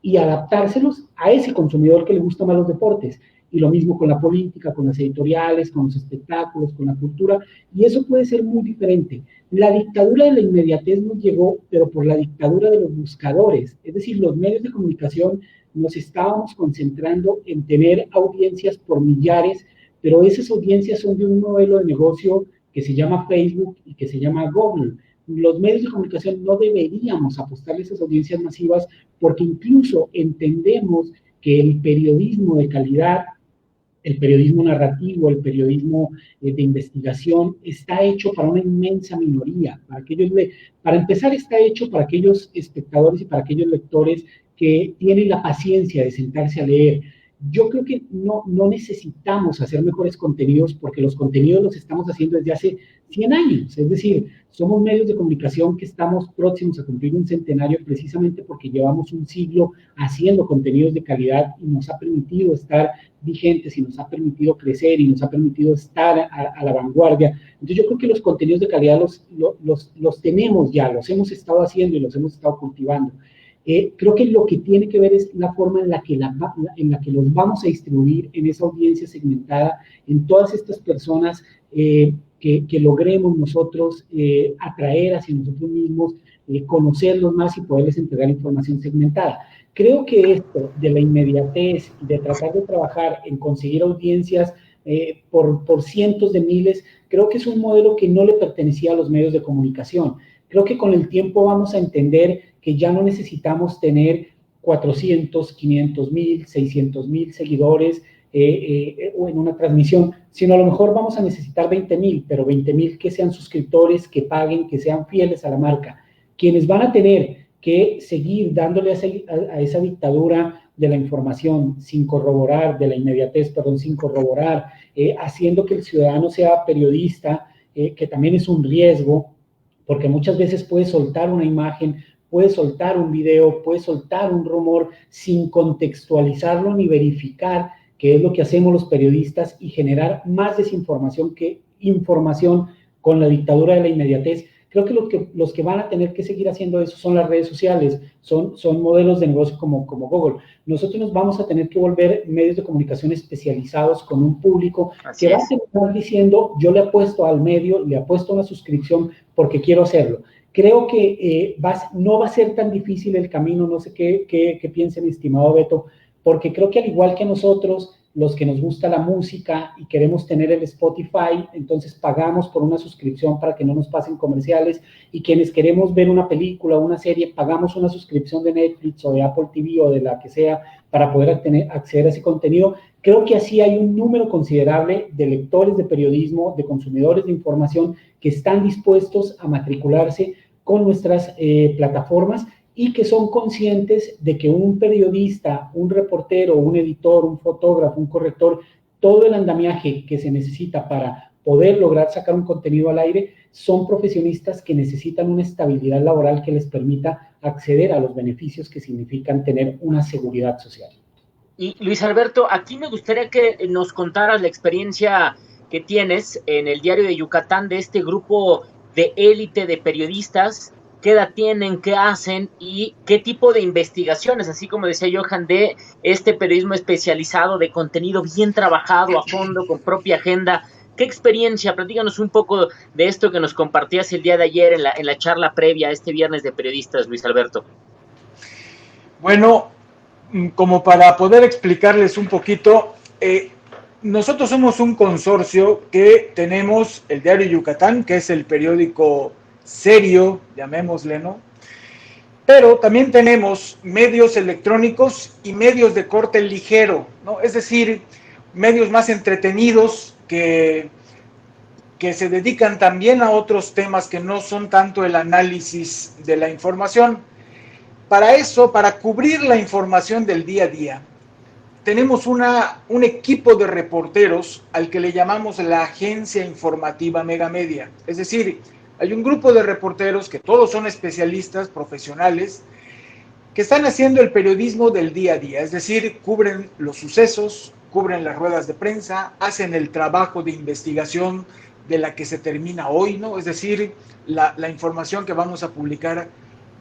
C: y adaptárselos a ese consumidor que le gusta más los deportes. Y lo mismo con la política, con las editoriales, con los espectáculos, con la cultura, y eso puede ser muy diferente. La dictadura de la inmediatez nos llegó, pero por la dictadura de los buscadores, es decir, los medios de comunicación nos estábamos concentrando en tener audiencias por millares, pero esas audiencias son de un modelo de negocio que se llama Facebook y que se llama Google. Los medios de comunicación no deberíamos apostarle a esas audiencias masivas porque incluso entendemos que el periodismo de calidad, el periodismo narrativo, el periodismo de investigación, está hecho para una inmensa minoría. Para empezar, está hecho para aquellos espectadores y para aquellos lectores que tienen la paciencia de sentarse a leer. Yo creo que no necesitamos hacer mejores contenidos porque los contenidos los estamos haciendo desde hace 100 años. Es decir, somos medios de comunicación que estamos próximos a cumplir un centenario precisamente porque llevamos un siglo haciendo contenidos de calidad y nos ha permitido estar vigentes y nos ha permitido crecer y nos ha permitido estar a la vanguardia. Entonces yo creo que los contenidos de calidad los tenemos ya, los hemos estado haciendo y los hemos estado cultivando. Creo que lo que tiene que ver es la forma en la que los vamos a distribuir en esa audiencia segmentada, en todas estas personas que logremos nosotros atraer hacia nosotros mismos, conocerlos más y poderles entregar información segmentada. Creo que esto de la inmediatez, de tratar de trabajar en conseguir audiencias por cientos de miles, creo que es un modelo que no le pertenecía a los medios de comunicación. Creo que con el tiempo vamos a entender que ya no necesitamos tener 400, 500 mil, 600 mil seguidores o en una transmisión, sino a lo mejor vamos a necesitar 20 mil, pero 20 mil que sean suscriptores, que paguen, que sean fieles a la marca. Quienes van a tener que seguir dándole a esa dictadura de la información sin corroborar, de la inmediatez, perdón, sin corroborar, haciendo que el ciudadano sea periodista, que también es un riesgo, porque muchas veces puede soltar una imagen, puede soltar un video, puede soltar un rumor sin contextualizarlo ni verificar qué es lo que hacemos los periodistas y generar más desinformación que información con la dictadura de la inmediatez. Creo que los que van a tener que seguir haciendo eso son las redes sociales, son modelos de negocio como Google. Nosotros nos vamos a tener que volver medios de comunicación especializados con un público que va a estar diciendo, yo le apuesto al medio, le apuesto una suscripción porque quiero hacerlo. Creo que no va a ser tan difícil el camino, no sé qué piensa mi estimado Beto, porque creo que al igual que nosotros, los que nos gusta la música y queremos tener el Spotify, entonces pagamos por una suscripción para que no nos pasen comerciales, y quienes queremos ver una película o una serie, pagamos una suscripción de Netflix o de Apple TV o de la que sea para poder acceder a ese contenido. Creo que así hay un número considerable de lectores de periodismo, de consumidores de información que están dispuestos a matricularse con nuestras plataformas y que son conscientes de que un periodista, un reportero, un editor, un fotógrafo, un corrector, todo el andamiaje que se necesita para poder lograr sacar un contenido al aire, son profesionistas que necesitan una estabilidad laboral que les permita acceder a los beneficios que significan tener una seguridad social.
A: Y Luis Alberto, aquí me gustaría que nos contaras la experiencia que tienes en el Diario de Yucatán de este grupo de élite de periodistas. ¿Qué edad tienen, qué hacen y qué tipo de investigaciones, así como decía Johan, de este periodismo especializado, de contenido bien trabajado a fondo, con propia agenda? ¿Qué experiencia? Platícanos un poco de esto que nos compartías el día de ayer en la charla previa a este viernes de periodistas, Luis Alberto.
B: Bueno, como para poder explicarles un poquito, nosotros somos un consorcio que tenemos el Diario Yucatán, que es el periódico serio, llamémosle, ¿no? Pero también tenemos medios electrónicos y medios de corte ligero, ¿no? Es decir, medios más entretenidos que se dedican también a otros temas que no son tanto el análisis de la información. Para eso, para cubrir la información del día a día, tenemos un equipo de reporteros al que le llamamos la Agencia Informativa Megamedia. Es decir, hay un grupo de reporteros que todos son especialistas, profesionales, que están haciendo el periodismo del día a día, es decir, cubren los sucesos, cubren las ruedas de prensa, hacen el trabajo de investigación de la que se termina hoy, ¿no? Es decir, la información que vamos a publicar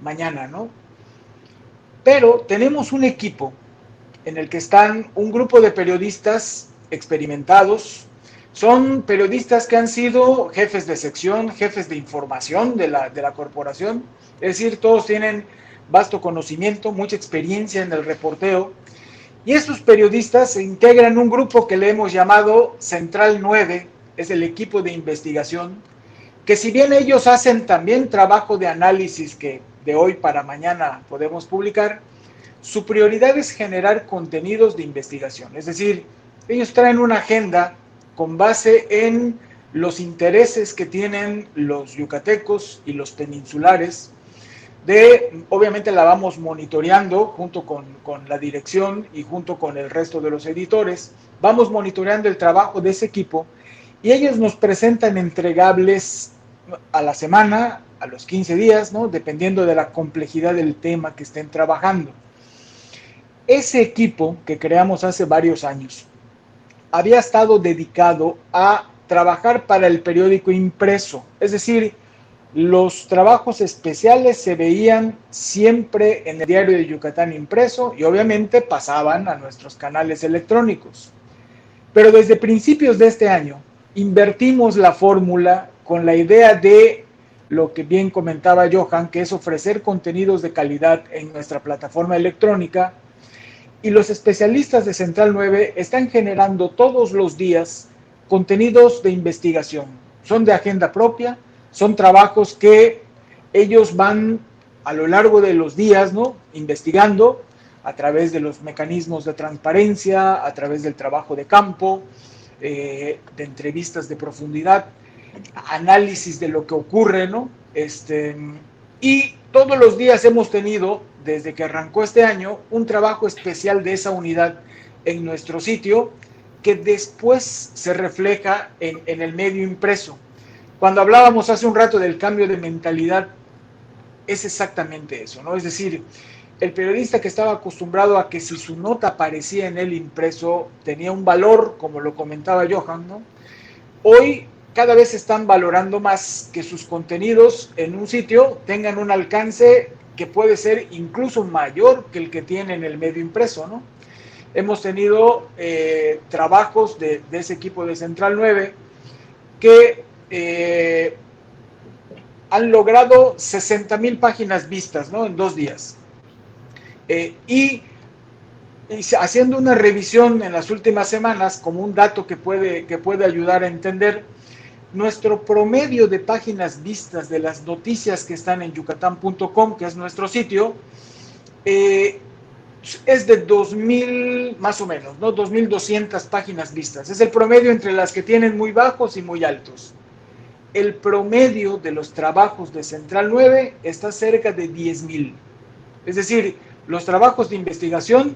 B: mañana, ¿no? Pero tenemos un equipo en el que están un grupo de periodistas experimentados. Son periodistas que han sido jefes de sección, jefes de información de la corporación, es decir, todos tienen vasto conocimiento, mucha experiencia en el reporteo, y estos periodistas se integran un grupo que le hemos llamado Central 9, es el equipo de investigación, que si bien ellos hacen también trabajo de análisis que de hoy para mañana podemos publicar, su prioridad es generar contenidos de investigación. Es decir, ellos traen una agenda con base en los intereses que tienen los yucatecos y los peninsulares. Obviamente la vamos monitoreando junto con la dirección y junto con el resto de los editores. Vamos monitoreando el trabajo de ese equipo y ellos nos presentan entregables a la semana, a los 15 días, ¿no? Dependiendo de la complejidad del tema que estén trabajando. Ese equipo que creamos hace varios años había estado dedicado a trabajar para el periódico impreso, es decir, los trabajos especiales se veían siempre en el Diario de Yucatán impreso y obviamente pasaban a nuestros canales electrónicos. Pero desde principios de este año invertimos la fórmula con la idea de lo que bien comentaba Johan, que es ofrecer contenidos de calidad en nuestra plataforma electrónica, y los especialistas de Central 9 están generando todos los días contenidos de investigación. Son de agenda propia, son trabajos que ellos van a lo largo de los días, ¿no?, investigando a través de los mecanismos de transparencia, a través del trabajo de campo, de entrevistas de profundidad, análisis de lo que ocurre, ¿no? Y todos los días hemos tenido, desde que arrancó este año, un trabajo especial de esa unidad en nuestro sitio que después se refleja en el medio impreso. Cuando hablábamos hace un rato del cambio de mentalidad, es exactamente eso, ¿no? Es decir, el periodista que estaba acostumbrado a que si su nota aparecía en el impreso tenía un valor, como lo comentaba Johan, ¿no? Hoy cada vez están valorando más que sus contenidos en un sitio tengan un alcance que puede ser incluso mayor que el que tiene en el medio impreso, ¿no? Hemos tenido trabajos de ese equipo de Central 9 que han logrado 60,000 páginas vistas, ¿no?, en 2 días. Y haciendo una revisión en las últimas semanas, como un dato que puede ayudar a entender, nuestro promedio de páginas vistas de las noticias que están en yucatán.com, que es nuestro sitio, es de 2,000 más o menos, ¿no? 2,200 páginas vistas. Es el promedio entre las que tienen muy bajos y muy altos. El promedio de los trabajos de Central 9 está cerca de 10,000. Es decir, los trabajos de investigación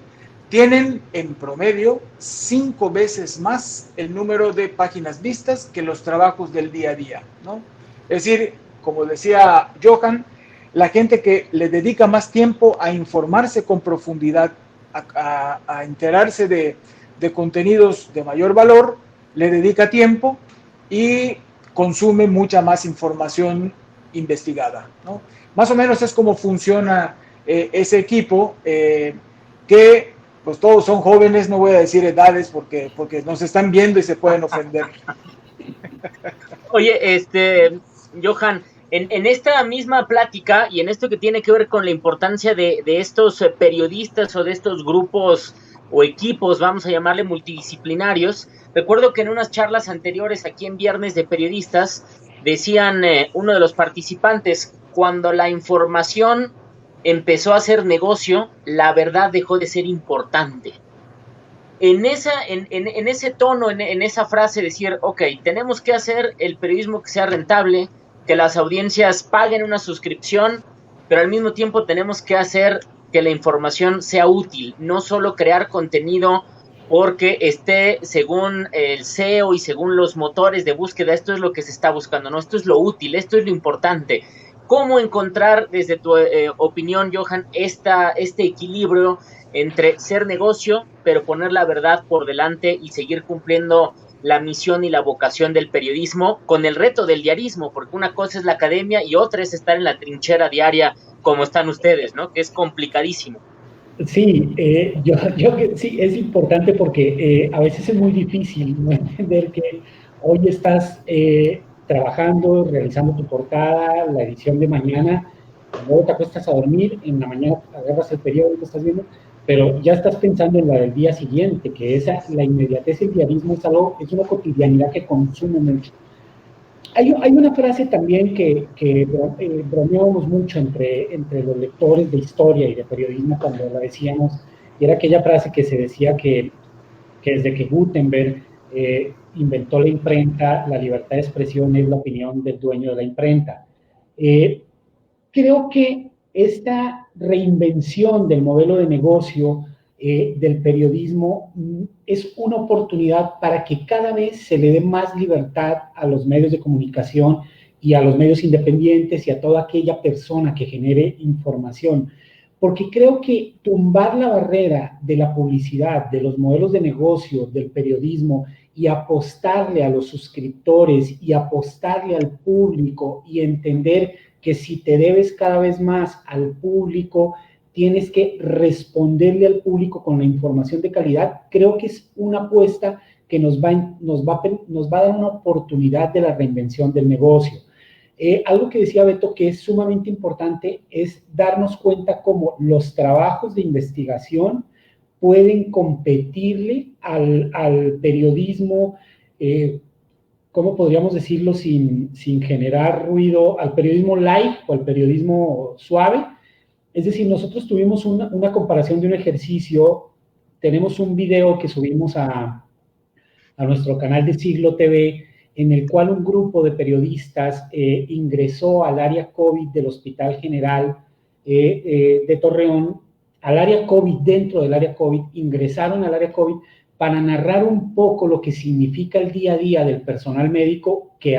B: tienen en promedio 5 veces más el número de páginas vistas que los trabajos del día a día, ¿no? Es decir, como decía Johan, la gente que le dedica más tiempo a informarse con profundidad, a enterarse de contenidos de mayor valor, le dedica tiempo y consume mucha más información investigada, ¿no? Más o menos es como funciona ese equipo, que pues todos son jóvenes, no voy a decir edades porque nos están viendo y se pueden ofender.
A: Oye, Johan, en esta misma plática y en esto que tiene que ver con la importancia de estos periodistas o de estos grupos o equipos, vamos a llamarle multidisciplinarios, recuerdo que en unas charlas anteriores aquí en Viernes de Periodistas decían uno de los participantes, cuando la información empezó a ser negocio, la verdad dejó de ser importante. En ese tono, en esa frase, decir, ok, tenemos que hacer el periodismo que sea rentable, que las audiencias paguen una suscripción, pero al mismo tiempo tenemos que hacer que la información sea útil, no solo crear contenido porque esté según el SEO y según los motores de búsqueda, esto es lo que se está buscando, no, esto es lo útil, esto es lo importante. ¿Cómo encontrar, desde tu opinión, Johan, este equilibrio entre ser negocio, pero poner la verdad por delante y seguir cumpliendo la misión y la vocación del periodismo con el reto del diarismo? Porque una cosa es la academia y otra es estar en la trinchera diaria como están ustedes, ¿no? Que es complicadísimo.
C: Sí, sí, es importante porque a veces es muy difícil, ¿no?, entender que hoy estás trabajando, realizando tu portada, la edición de mañana, luego te acuestas a dormir, en la mañana agarras el periódico, estás viendo, pero ya estás pensando en la del día siguiente, que la inmediatez, el diarismo es una cotidianidad que consume mucho. Hay una frase también que bromeábamos mucho entre los lectores de historia y de periodismo cuando la decíamos, y era aquella frase que se decía que desde que Gutenberg inventó la imprenta, la libertad de expresión es la opinión del dueño de la imprenta. Creo que esta reinvención del modelo de negocio del periodismo es una oportunidad para que cada vez se le dé más libertad a los medios de comunicación y a los medios independientes y a toda aquella persona que genere información. Porque creo que tumbar la barrera de la publicidad, de los modelos de negocio, del periodismo y apostarle a los suscriptores y apostarle al público y entender que si te debes cada vez más al público, tienes que responderle al público con la información de calidad, creo que es una apuesta que nos va a dar una oportunidad de la reinvención del negocio. Algo que decía Beto que es sumamente importante es darnos cuenta cómo los trabajos de investigación pueden competirle al periodismo, ¿cómo podríamos decirlo sin generar ruido? Al periodismo light o al periodismo suave. Es decir, nosotros tuvimos una comparación de un ejercicio, tenemos un video que subimos a nuestro canal de Siglo TV, en el cual un grupo de periodistas ingresó al área COVID del Hospital General de Torreón, al área COVID, dentro del área COVID, ingresaron al área COVID para narrar un poco lo que significa el día a día del personal médico que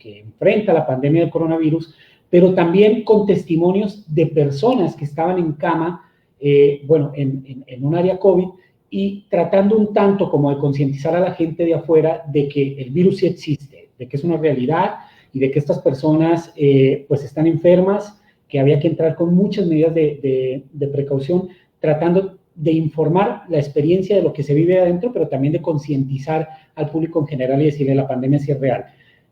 C: enfrenta la pandemia del coronavirus, pero también con testimonios de personas que estaban en cama, en un área COVID, y tratando un tanto como de concientizar a la gente de afuera de que el virus sí existe, de que es una realidad y de que estas personas pues están enfermas, que había que entrar con muchas medidas de precaución, tratando de informar la experiencia de lo que se vive adentro, pero también de concientizar al público en general y decirle la pandemia sí es real.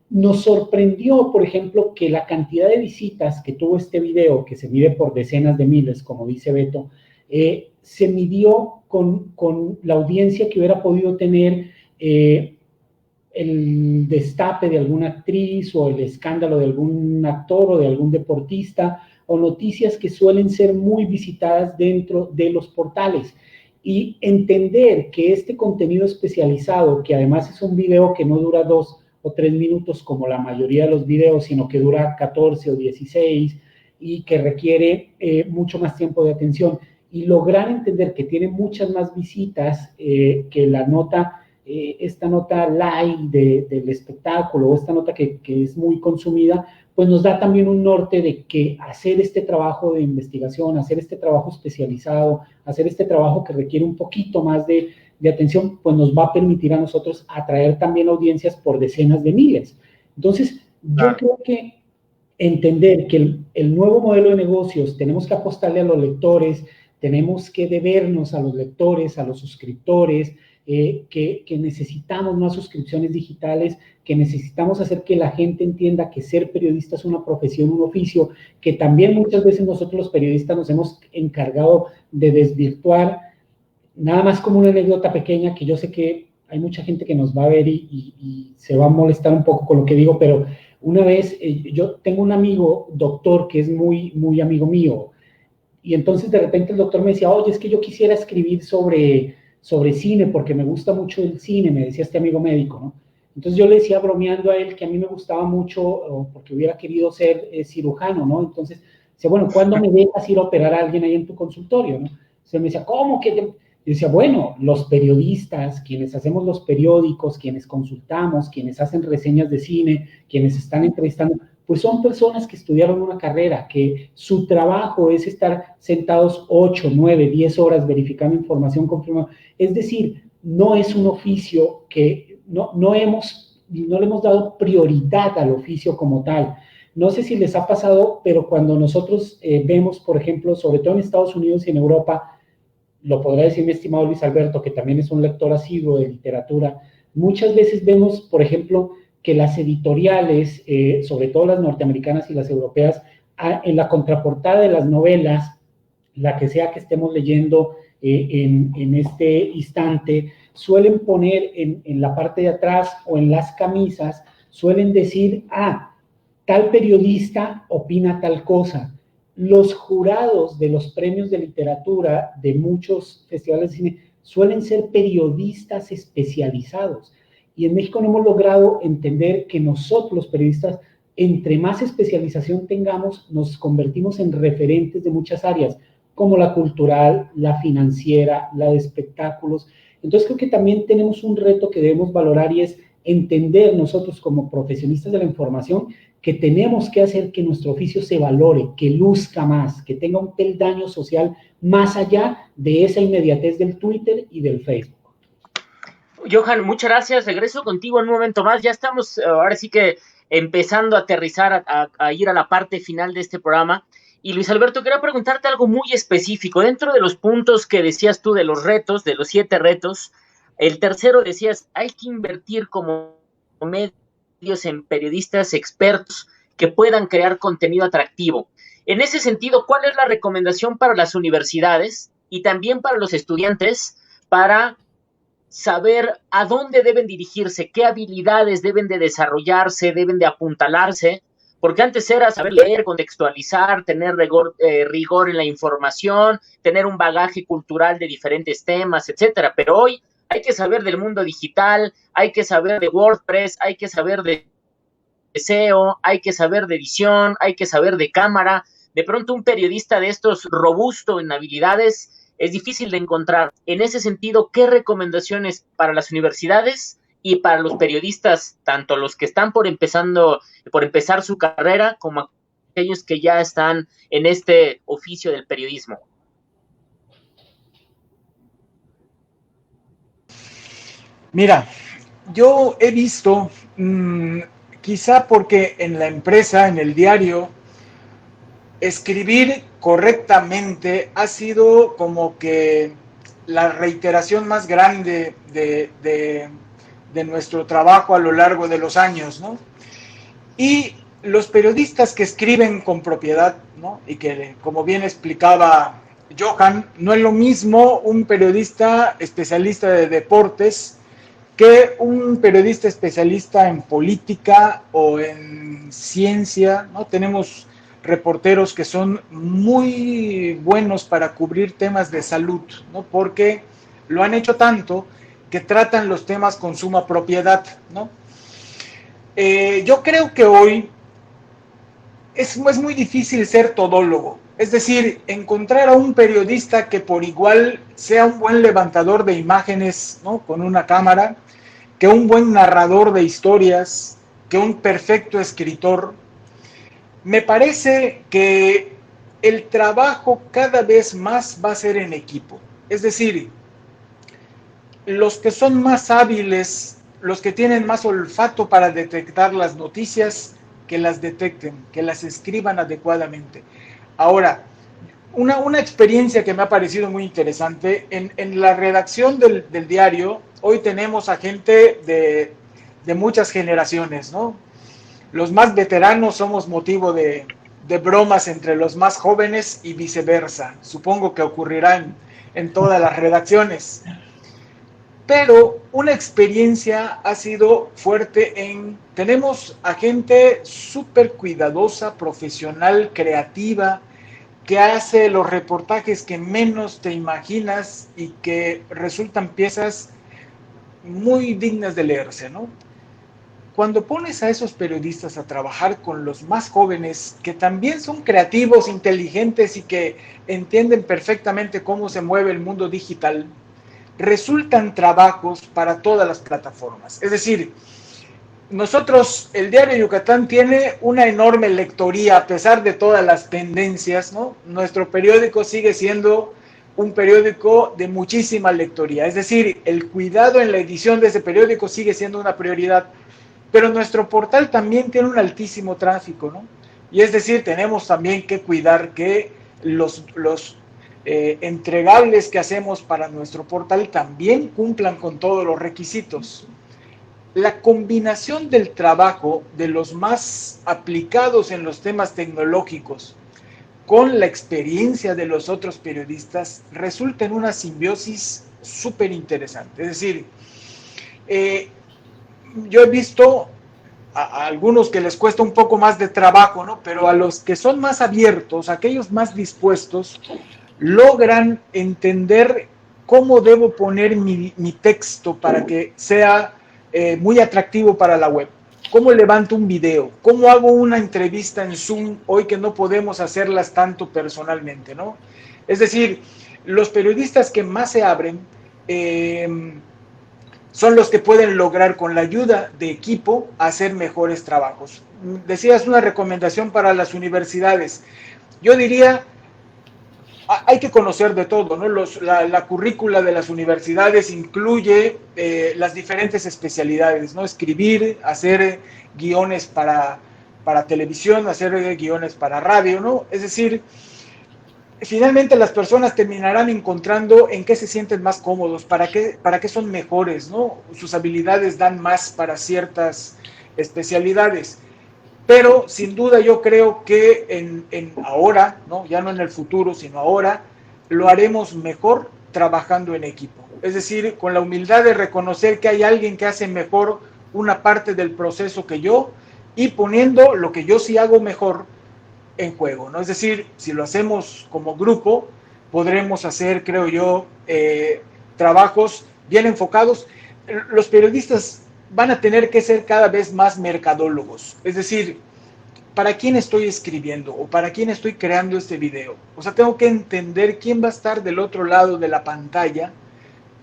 C: Nos sorprendió, por ejemplo, que la cantidad de visitas que tuvo este video, que se mide por decenas de miles, como dice Beto, se midió con la audiencia que hubiera podido tener el destape de alguna actriz o el escándalo de algún actor o de algún deportista, o noticias que suelen ser muy visitadas dentro de los portales. Y entender que este contenido especializado, que además es un video que no dura 2 o 3 minutos como la mayoría de los videos, sino que dura 14 o 16 y que requiere mucho más tiempo de atención, y lograr entender que tiene muchas más visitas que la nota, esta nota light del espectáculo, o esta nota que es muy consumida, pues nos da también un norte de que hacer este trabajo de investigación, hacer este trabajo especializado, hacer este trabajo que requiere un poquito más de atención, pues nos va a permitir a nosotros atraer también audiencias por decenas de miles. Entonces, yo creo que entender que el nuevo modelo de negocios, tenemos que apostarle a los lectores, tenemos que debernos a los lectores, a los suscriptores, que necesitamos más suscripciones digitales, que necesitamos hacer que la gente entienda que ser periodista es una profesión, un oficio, que también muchas veces nosotros los periodistas nos hemos encargado de desvirtuar. Nada más como una anécdota pequeña, que yo sé que hay mucha gente que nos va a ver y se va a molestar un poco con lo que digo, pero una vez yo tengo un amigo doctor que es muy, muy amigo mío, y entonces de repente el doctor me decía, oye, es que yo quisiera escribir sobre cine porque me gusta mucho el cine, me decía este amigo médico, ¿no? Entonces yo le decía bromeando a él que a mí me gustaba mucho porque hubiera querido ser cirujano, ¿no? Entonces decía, bueno, ¿cuándo me dejas ir a operar a alguien ahí en tu consultorio, no? Entonces me decía, ¿cómo que te...? Yo decía, bueno, los periodistas, quienes hacemos los periódicos, quienes consultamos, quienes hacen reseñas de cine, quienes están entrevistando, pues son personas que estudiaron una carrera, que su trabajo es estar sentados 8, 9, 10 horas verificando información confirmada. Es decir, no es un oficio que no le hemos dado prioridad al oficio como tal. No sé si les ha pasado, pero cuando nosotros vemos, por ejemplo, sobre todo en Estados Unidos y en Europa, lo podrá decir mi estimado Luis Alberto, que también es un lector asiduo de literatura, muchas veces vemos, por ejemplo, que las editoriales, sobre todo las norteamericanas y las europeas, en la contraportada de las novelas, la que sea que estemos leyendo en este instante, suelen poner en la parte de atrás o en las camisas, suelen decir, tal periodista opina tal cosa. Los jurados de los premios de literatura de muchos festivales de cine suelen ser periodistas especializados. Y en México no hemos logrado entender que nosotros, los periodistas, entre más especialización tengamos, nos convertimos en referentes de muchas áreas, como la cultural, la financiera, la de espectáculos. Entonces creo que también tenemos un reto que debemos valorar y es entender nosotros como profesionistas de la información que tenemos que hacer que nuestro oficio se valore, que luzca más, que tenga un peldaño social más allá de esa inmediatez del Twitter y del Facebook.
A: Johan, muchas gracias. Regreso contigo en un momento más. Ya estamos ahora sí que empezando a aterrizar, a ir a la parte final de este programa. Y Luis Alberto, quería preguntarte algo muy específico. Dentro de los puntos que decías tú de los retos, de los 7 retos, el tercero decías, hay que invertir como medios en periodistas expertos que puedan crear contenido atractivo. En ese sentido, ¿cuál es la recomendación para las universidades y también para los estudiantes para saber a dónde deben dirigirse, qué habilidades deben de desarrollarse, deben de apuntalarse? Porque antes era saber leer, contextualizar, tener rigor en la información, tener un bagaje cultural de diferentes temas, etcétera. Pero hoy hay que saber del mundo digital, hay que saber de WordPress, hay que saber de SEO, hay que saber de edición, hay que saber de cámara. De pronto un periodista de estos robusto en habilidades es difícil de encontrar. En ese sentido, ¿qué recomendaciones para las universidades y para los periodistas, tanto los que están por empezar su carrera, como aquellos que ya están en este oficio del periodismo?
B: Mira, yo he visto, quizá porque en la empresa, en el diario, escribir correctamente ha sido como que la reiteración más grande de nuestro trabajo a lo largo de los años, ¿no? Y los periodistas que escriben con propiedad, ¿no? Y que, como bien explicaba Johan, no es lo mismo un periodista especialista de deportes que un periodista especialista en política o en ciencia, ¿no? Tenemos reporteros que son muy buenos para cubrir temas de salud, ¿no? Porque lo han hecho tanto que tratan los temas con suma propiedad, ¿no? Yo creo que hoy es muy difícil ser todólogo, es decir, encontrar a un periodista que por igual sea un buen levantador de imágenes, ¿no? Con una cámara, que un buen narrador de historias, que un perfecto escritor. Me parece que el trabajo cada vez más va a ser en equipo. Es decir, los que son más hábiles, los que tienen más olfato para detectar las noticias, que las detecten, que las escriban adecuadamente. Ahora, una experiencia que me ha parecido muy interesante, en la redacción del diario, hoy tenemos a gente de muchas generaciones, ¿no? Los más veteranos somos motivo de bromas entre los más jóvenes y viceversa. Supongo que ocurrirá en todas las redacciones. Pero una experiencia ha sido fuerte tenemos a gente súper cuidadosa, profesional, creativa, que hace los reportajes que menos te imaginas y que resultan piezas muy dignas de leerse, ¿no? Cuando pones a esos periodistas a trabajar con los más jóvenes, que también son creativos, inteligentes y que entienden perfectamente cómo se mueve el mundo digital, resultan trabajos para todas las plataformas. Es decir, nosotros, el Diario Yucatán tiene una enorme lectoría a pesar de todas las tendencias, ¿no? Nuestro periódico sigue siendo un periódico de muchísima lectoría. Es decir, el cuidado en la edición de ese periódico sigue siendo una prioridad. Pero nuestro portal también tiene un altísimo tráfico, ¿no? Y es decir, tenemos también que cuidar que los entregables que hacemos para nuestro portal también cumplan con todos los requisitos. La combinación del trabajo de los más aplicados en los temas tecnológicos con la experiencia de los otros periodistas, resulta en una simbiosis súper interesante. Es decir, yo he visto a algunos que les cuesta un poco más de trabajo, ¿no? Pero a los que son más abiertos, aquellos más dispuestos, logran entender cómo debo poner mi texto para que sea muy atractivo para la web. ¿Cómo levanto un video? ¿Cómo hago una entrevista en Zoom hoy que no podemos hacerlas tanto personalmente, ¿no? Es decir, los periodistas que más se abren son los que pueden lograr con la ayuda de equipo hacer mejores trabajos. Decías una recomendación para las universidades. Yo diría, hay que conocer de todo, ¿no? La currícula de las universidades incluye las diferentes especialidades, ¿no? Escribir, hacer guiones para televisión, hacer guiones para radio, ¿no? Es decir, finalmente las personas terminarán encontrando en qué se sienten más cómodos, para qué son mejores, ¿no? Sus habilidades dan más para ciertas especialidades. Pero sin duda yo creo que en ahora, ¿no? Ya no en el futuro, sino ahora, lo haremos mejor trabajando en equipo. Es decir, con la humildad de reconocer que hay alguien que hace mejor una parte del proceso que yo y poniendo lo que yo sí hago mejor en juego, ¿no? Es decir, si lo hacemos como grupo, podremos hacer, creo yo, trabajos bien enfocados. Los periodistas van a tener que ser cada vez más mercadólogos, es decir, ¿para quién estoy escribiendo o para quién estoy creando este video? O sea, tengo que entender quién va a estar del otro lado de la pantalla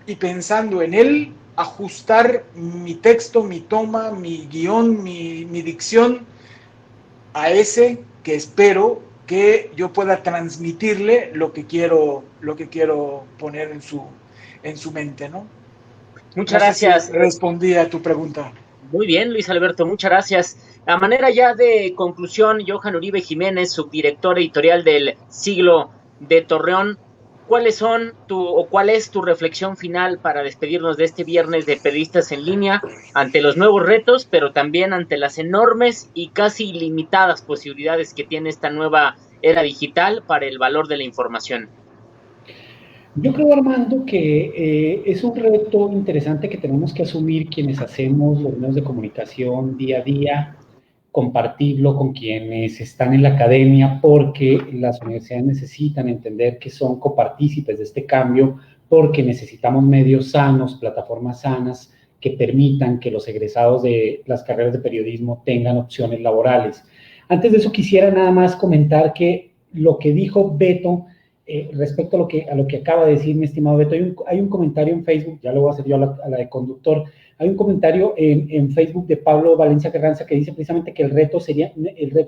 B: y pensando en él, ajustar mi texto, mi toma, mi guión, mi dicción a ese que espero que yo pueda transmitirle lo que quiero poner en su mente, ¿no?
A: Muchas
B: No sé si
A: gracias.
B: respondí a tu pregunta.
A: Muy bien, Luis Alberto, muchas gracias. A manera ya de conclusión, Johan Uribe Jiménez, subdirector editorial del Siglo de Torreón, ¿cuál es tu reflexión final para despedirnos de este viernes de periodistas en línea ante los nuevos retos, pero también ante las enormes y casi ilimitadas posibilidades que tiene esta nueva era digital para el valor de la información?
C: Yo creo, Armando, que es un reto interesante que tenemos que asumir quienes hacemos los medios de comunicación día a día, compartirlo con quienes están en la academia, porque las universidades necesitan entender que son copartícipes de este cambio, porque necesitamos medios sanos, plataformas sanas, que permitan que los egresados de las carreras de periodismo tengan opciones laborales. Antes de eso, quisiera nada más comentar que lo que dijo Beto, respecto a lo que acaba de decir mi estimado Beto, hay un comentario en Facebook, ya lo voy a hacer yo a la de conductor, hay un comentario en Facebook de Pablo Valencia Carranza que dice precisamente que el reto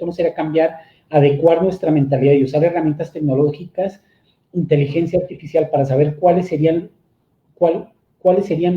C: no sería cambiar, adecuar nuestra mentalidad y usar herramientas tecnológicas, inteligencia artificial para saber cuáles serían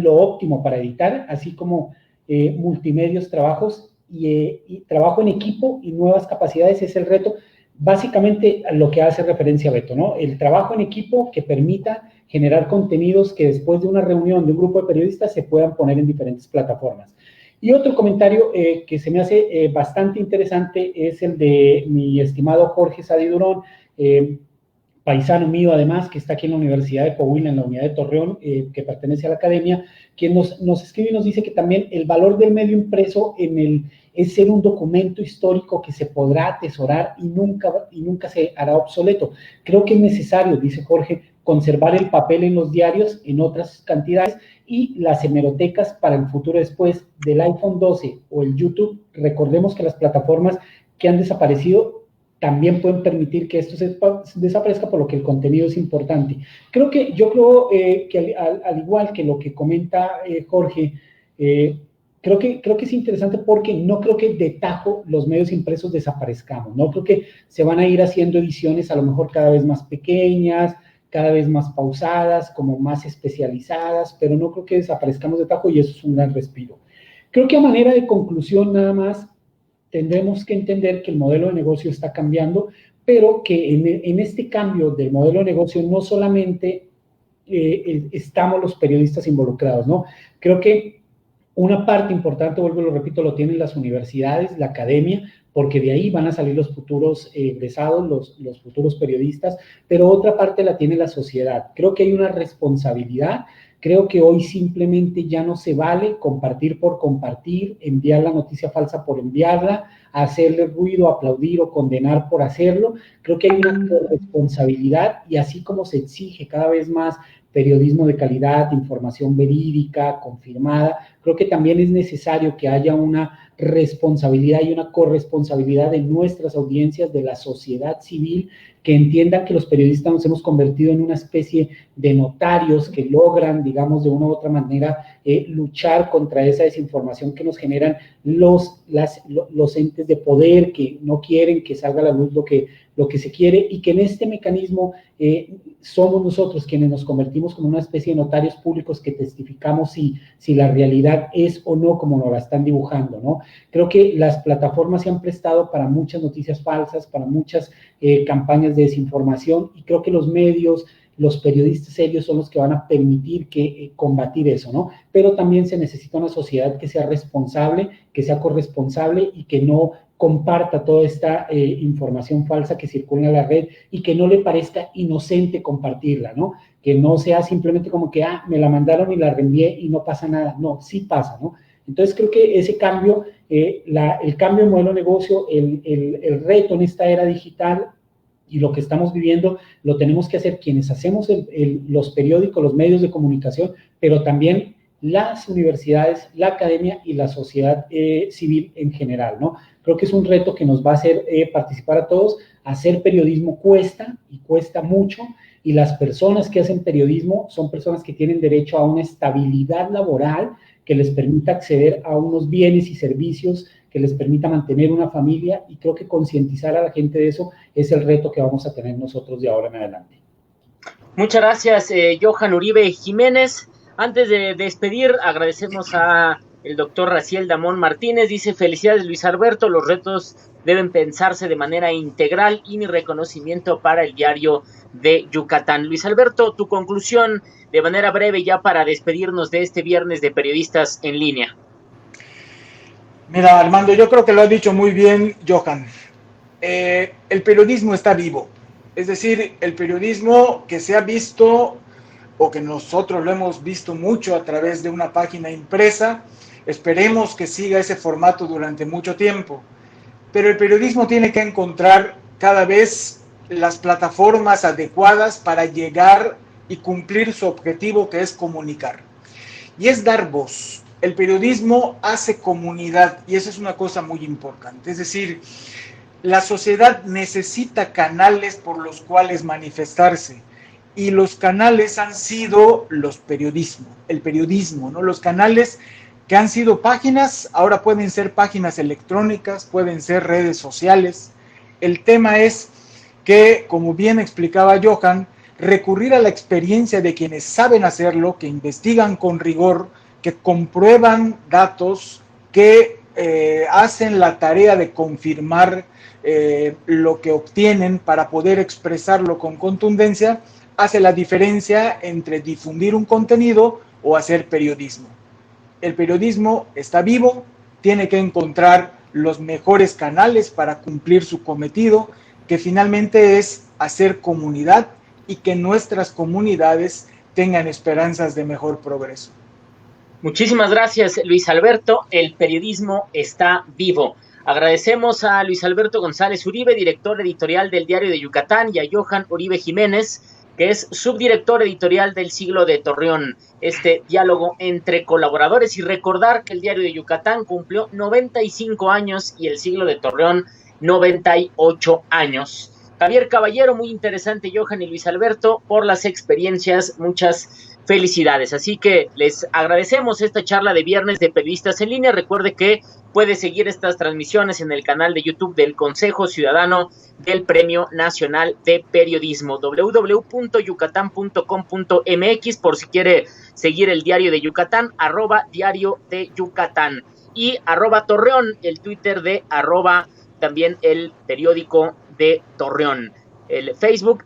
C: lo óptimo para editar, así como multimedios, trabajos y trabajo en equipo y nuevas capacidades es el reto. Básicamente a lo que hace referencia Beto, ¿no? El trabajo en equipo que permita generar contenidos que después de una reunión de un grupo de periodistas se puedan poner en diferentes plataformas. Y otro comentario que se me hace bastante interesante es el de mi estimado Jorge Sadi Durón, paisano mío además, que está aquí en la Universidad de Coahuila, en la unidad de Torreón, que pertenece a la academia, quien nos escribe y nos dice que también el valor del medio impreso es ser un documento histórico que se podrá atesorar y nunca se hará obsoleto. Creo que es necesario, dice Jorge, conservar el papel en los diarios en otras cantidades y las hemerotecas para el futuro después del iPhone 12 o el YouTube. Recordemos que las plataformas que han desaparecido también pueden permitir que esto desaparezca, por lo que el contenido es importante. Yo creo que al igual que lo que comenta Jorge, creo que es interesante porque no creo que de tajo los medios impresos desaparezcamos, ¿no? Creo que se van a ir haciendo ediciones a lo mejor cada vez más pequeñas, cada vez más pausadas, como más especializadas, pero no creo que desaparezcamos de tajo y eso es un gran respiro. Creo que a manera de conclusión nada más, tendremos que entender que el modelo de negocio está cambiando, pero que en este cambio del modelo de negocio no solamente estamos los periodistas involucrados, ¿no? Creo que Una parte importante, vuelvo y lo repito, lo tienen las universidades, la academia, porque de ahí van a salir los futuros egresados, los futuros periodistas, pero otra parte la tiene la sociedad. Creo que hay una responsabilidad. Creo que hoy simplemente ya no se vale compartir por compartir, enviar la noticia falsa por enviarla, hacerle ruido, aplaudir o condenar por hacerlo. Creo que hay una responsabilidad y así como se exige cada vez más periodismo de calidad, información verídica, confirmada, creo que también es necesario que haya una responsabilidad y una corresponsabilidad de nuestras audiencias, de la sociedad civil, que entiendan que los periodistas nos hemos convertido en una especie de notarios que logran, digamos, de una u otra manera, luchar contra esa desinformación que nos generan los entes de poder que no quieren que salga a la luz lo que se quiere, y que en este mecanismo somos nosotros quienes nos convertimos como una especie de notarios públicos que testificamos si la realidad es o no como nos la están dibujando, ¿no? Creo que las plataformas se han prestado para muchas noticias falsas, para muchas campañas de desinformación, y creo que los medios, los periodistas serios son los que van a permitir combatir eso, ¿no? Pero también se necesita una sociedad que sea responsable, que sea corresponsable y que no comparta toda esta información falsa que circula en la red y que no le parezca inocente compartirla, ¿no? Que no sea simplemente como que, me la mandaron y la reenvié y no pasa nada. No, sí pasa, ¿no? Entonces creo que ese cambio, el cambio de modelo de negocio, el reto en esta era digital y lo que estamos viviendo, lo tenemos que hacer quienes hacemos los periódicos, los medios de comunicación, pero también las universidades, la academia y la sociedad civil en general, ¿no? Creo que es un reto que nos va a hacer participar a todos. Hacer periodismo cuesta, y cuesta mucho, y las personas que hacen periodismo son personas que tienen derecho a una estabilidad laboral que les permita acceder a unos bienes y servicios, que les permita mantener una familia, y creo que concientizar a la gente de eso es el reto que vamos a tener nosotros de ahora en adelante.
A: Muchas gracias, Johan Uribe Jiménez. Antes de despedir, agradecemos a el doctor Raciel Damón Martínez. Dice: felicidades, Luis Alberto, los retos deben pensarse de manera integral, y mi reconocimiento para el Diario de Yucatán. Luis Alberto, tu conclusión de manera breve ya para despedirnos de este viernes de Periodistas en Línea.
B: Mira, Armando, yo creo que lo ha dicho muy bien Johan. El periodismo está vivo. Es decir, el periodismo que se ha visto, o que nosotros lo hemos visto mucho a través de una página impresa, esperemos que siga ese formato durante mucho tiempo. Pero el periodismo tiene que encontrar cada vez las plataformas adecuadas para llegar y cumplir su objetivo, que es comunicar. Y es dar voz. El periodismo hace comunidad, y eso es una cosa muy importante. Es decir, la sociedad necesita canales por los cuales manifestarse, y los canales han sido el periodismo, ¿no? Los canales que han sido páginas, ahora pueden ser páginas electrónicas, pueden ser redes sociales. El tema es que, como bien explicaba Johan, recurrir a la experiencia de quienes saben hacerlo, que investigan con rigor, que comprueban datos, que hacen la tarea de confirmar lo que obtienen para poder expresarlo con contundencia, hace la diferencia entre difundir un contenido o hacer periodismo. El periodismo está vivo, tiene que encontrar los mejores canales para cumplir su cometido, que finalmente es hacer comunidad y que nuestras comunidades tengan esperanzas de mejor progreso.
A: Muchísimas gracias, Luis Alberto. El periodismo está vivo. Agradecemos a Luis Alberto González Uribe, director editorial del Diario de Yucatán, y a Johan Uribe Jiménez, que es subdirector editorial del Siglo de Torreón. Este diálogo entre colaboradores, y recordar que el Diario de Yucatán cumplió 95 años y el Siglo de Torreón 98 años. Javier Caballero, muy interesante, Johan y Luis Alberto, por las experiencias, muchas felicidades. Así que les agradecemos esta charla de viernes de Periodistas en Línea. Recuerde que puede seguir estas transmisiones en el canal de YouTube del Consejo Ciudadano del Premio Nacional de Periodismo, www.yucatán.com.mx, por si quiere seguir el Diario de Yucatán, @Diario de Yucatán, y @Torreón, el Twitter de también el periódico de Torreón, el Facebook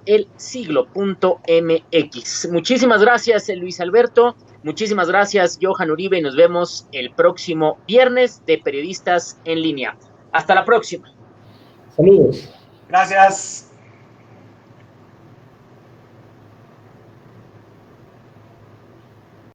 A: @elsiglo.mx. Muchísimas gracias, Luis Alberto. Muchísimas gracias, Johan Uribe, y nos vemos el próximo viernes de Periodistas en Línea. Hasta la próxima.
C: Saludos.
B: Gracias.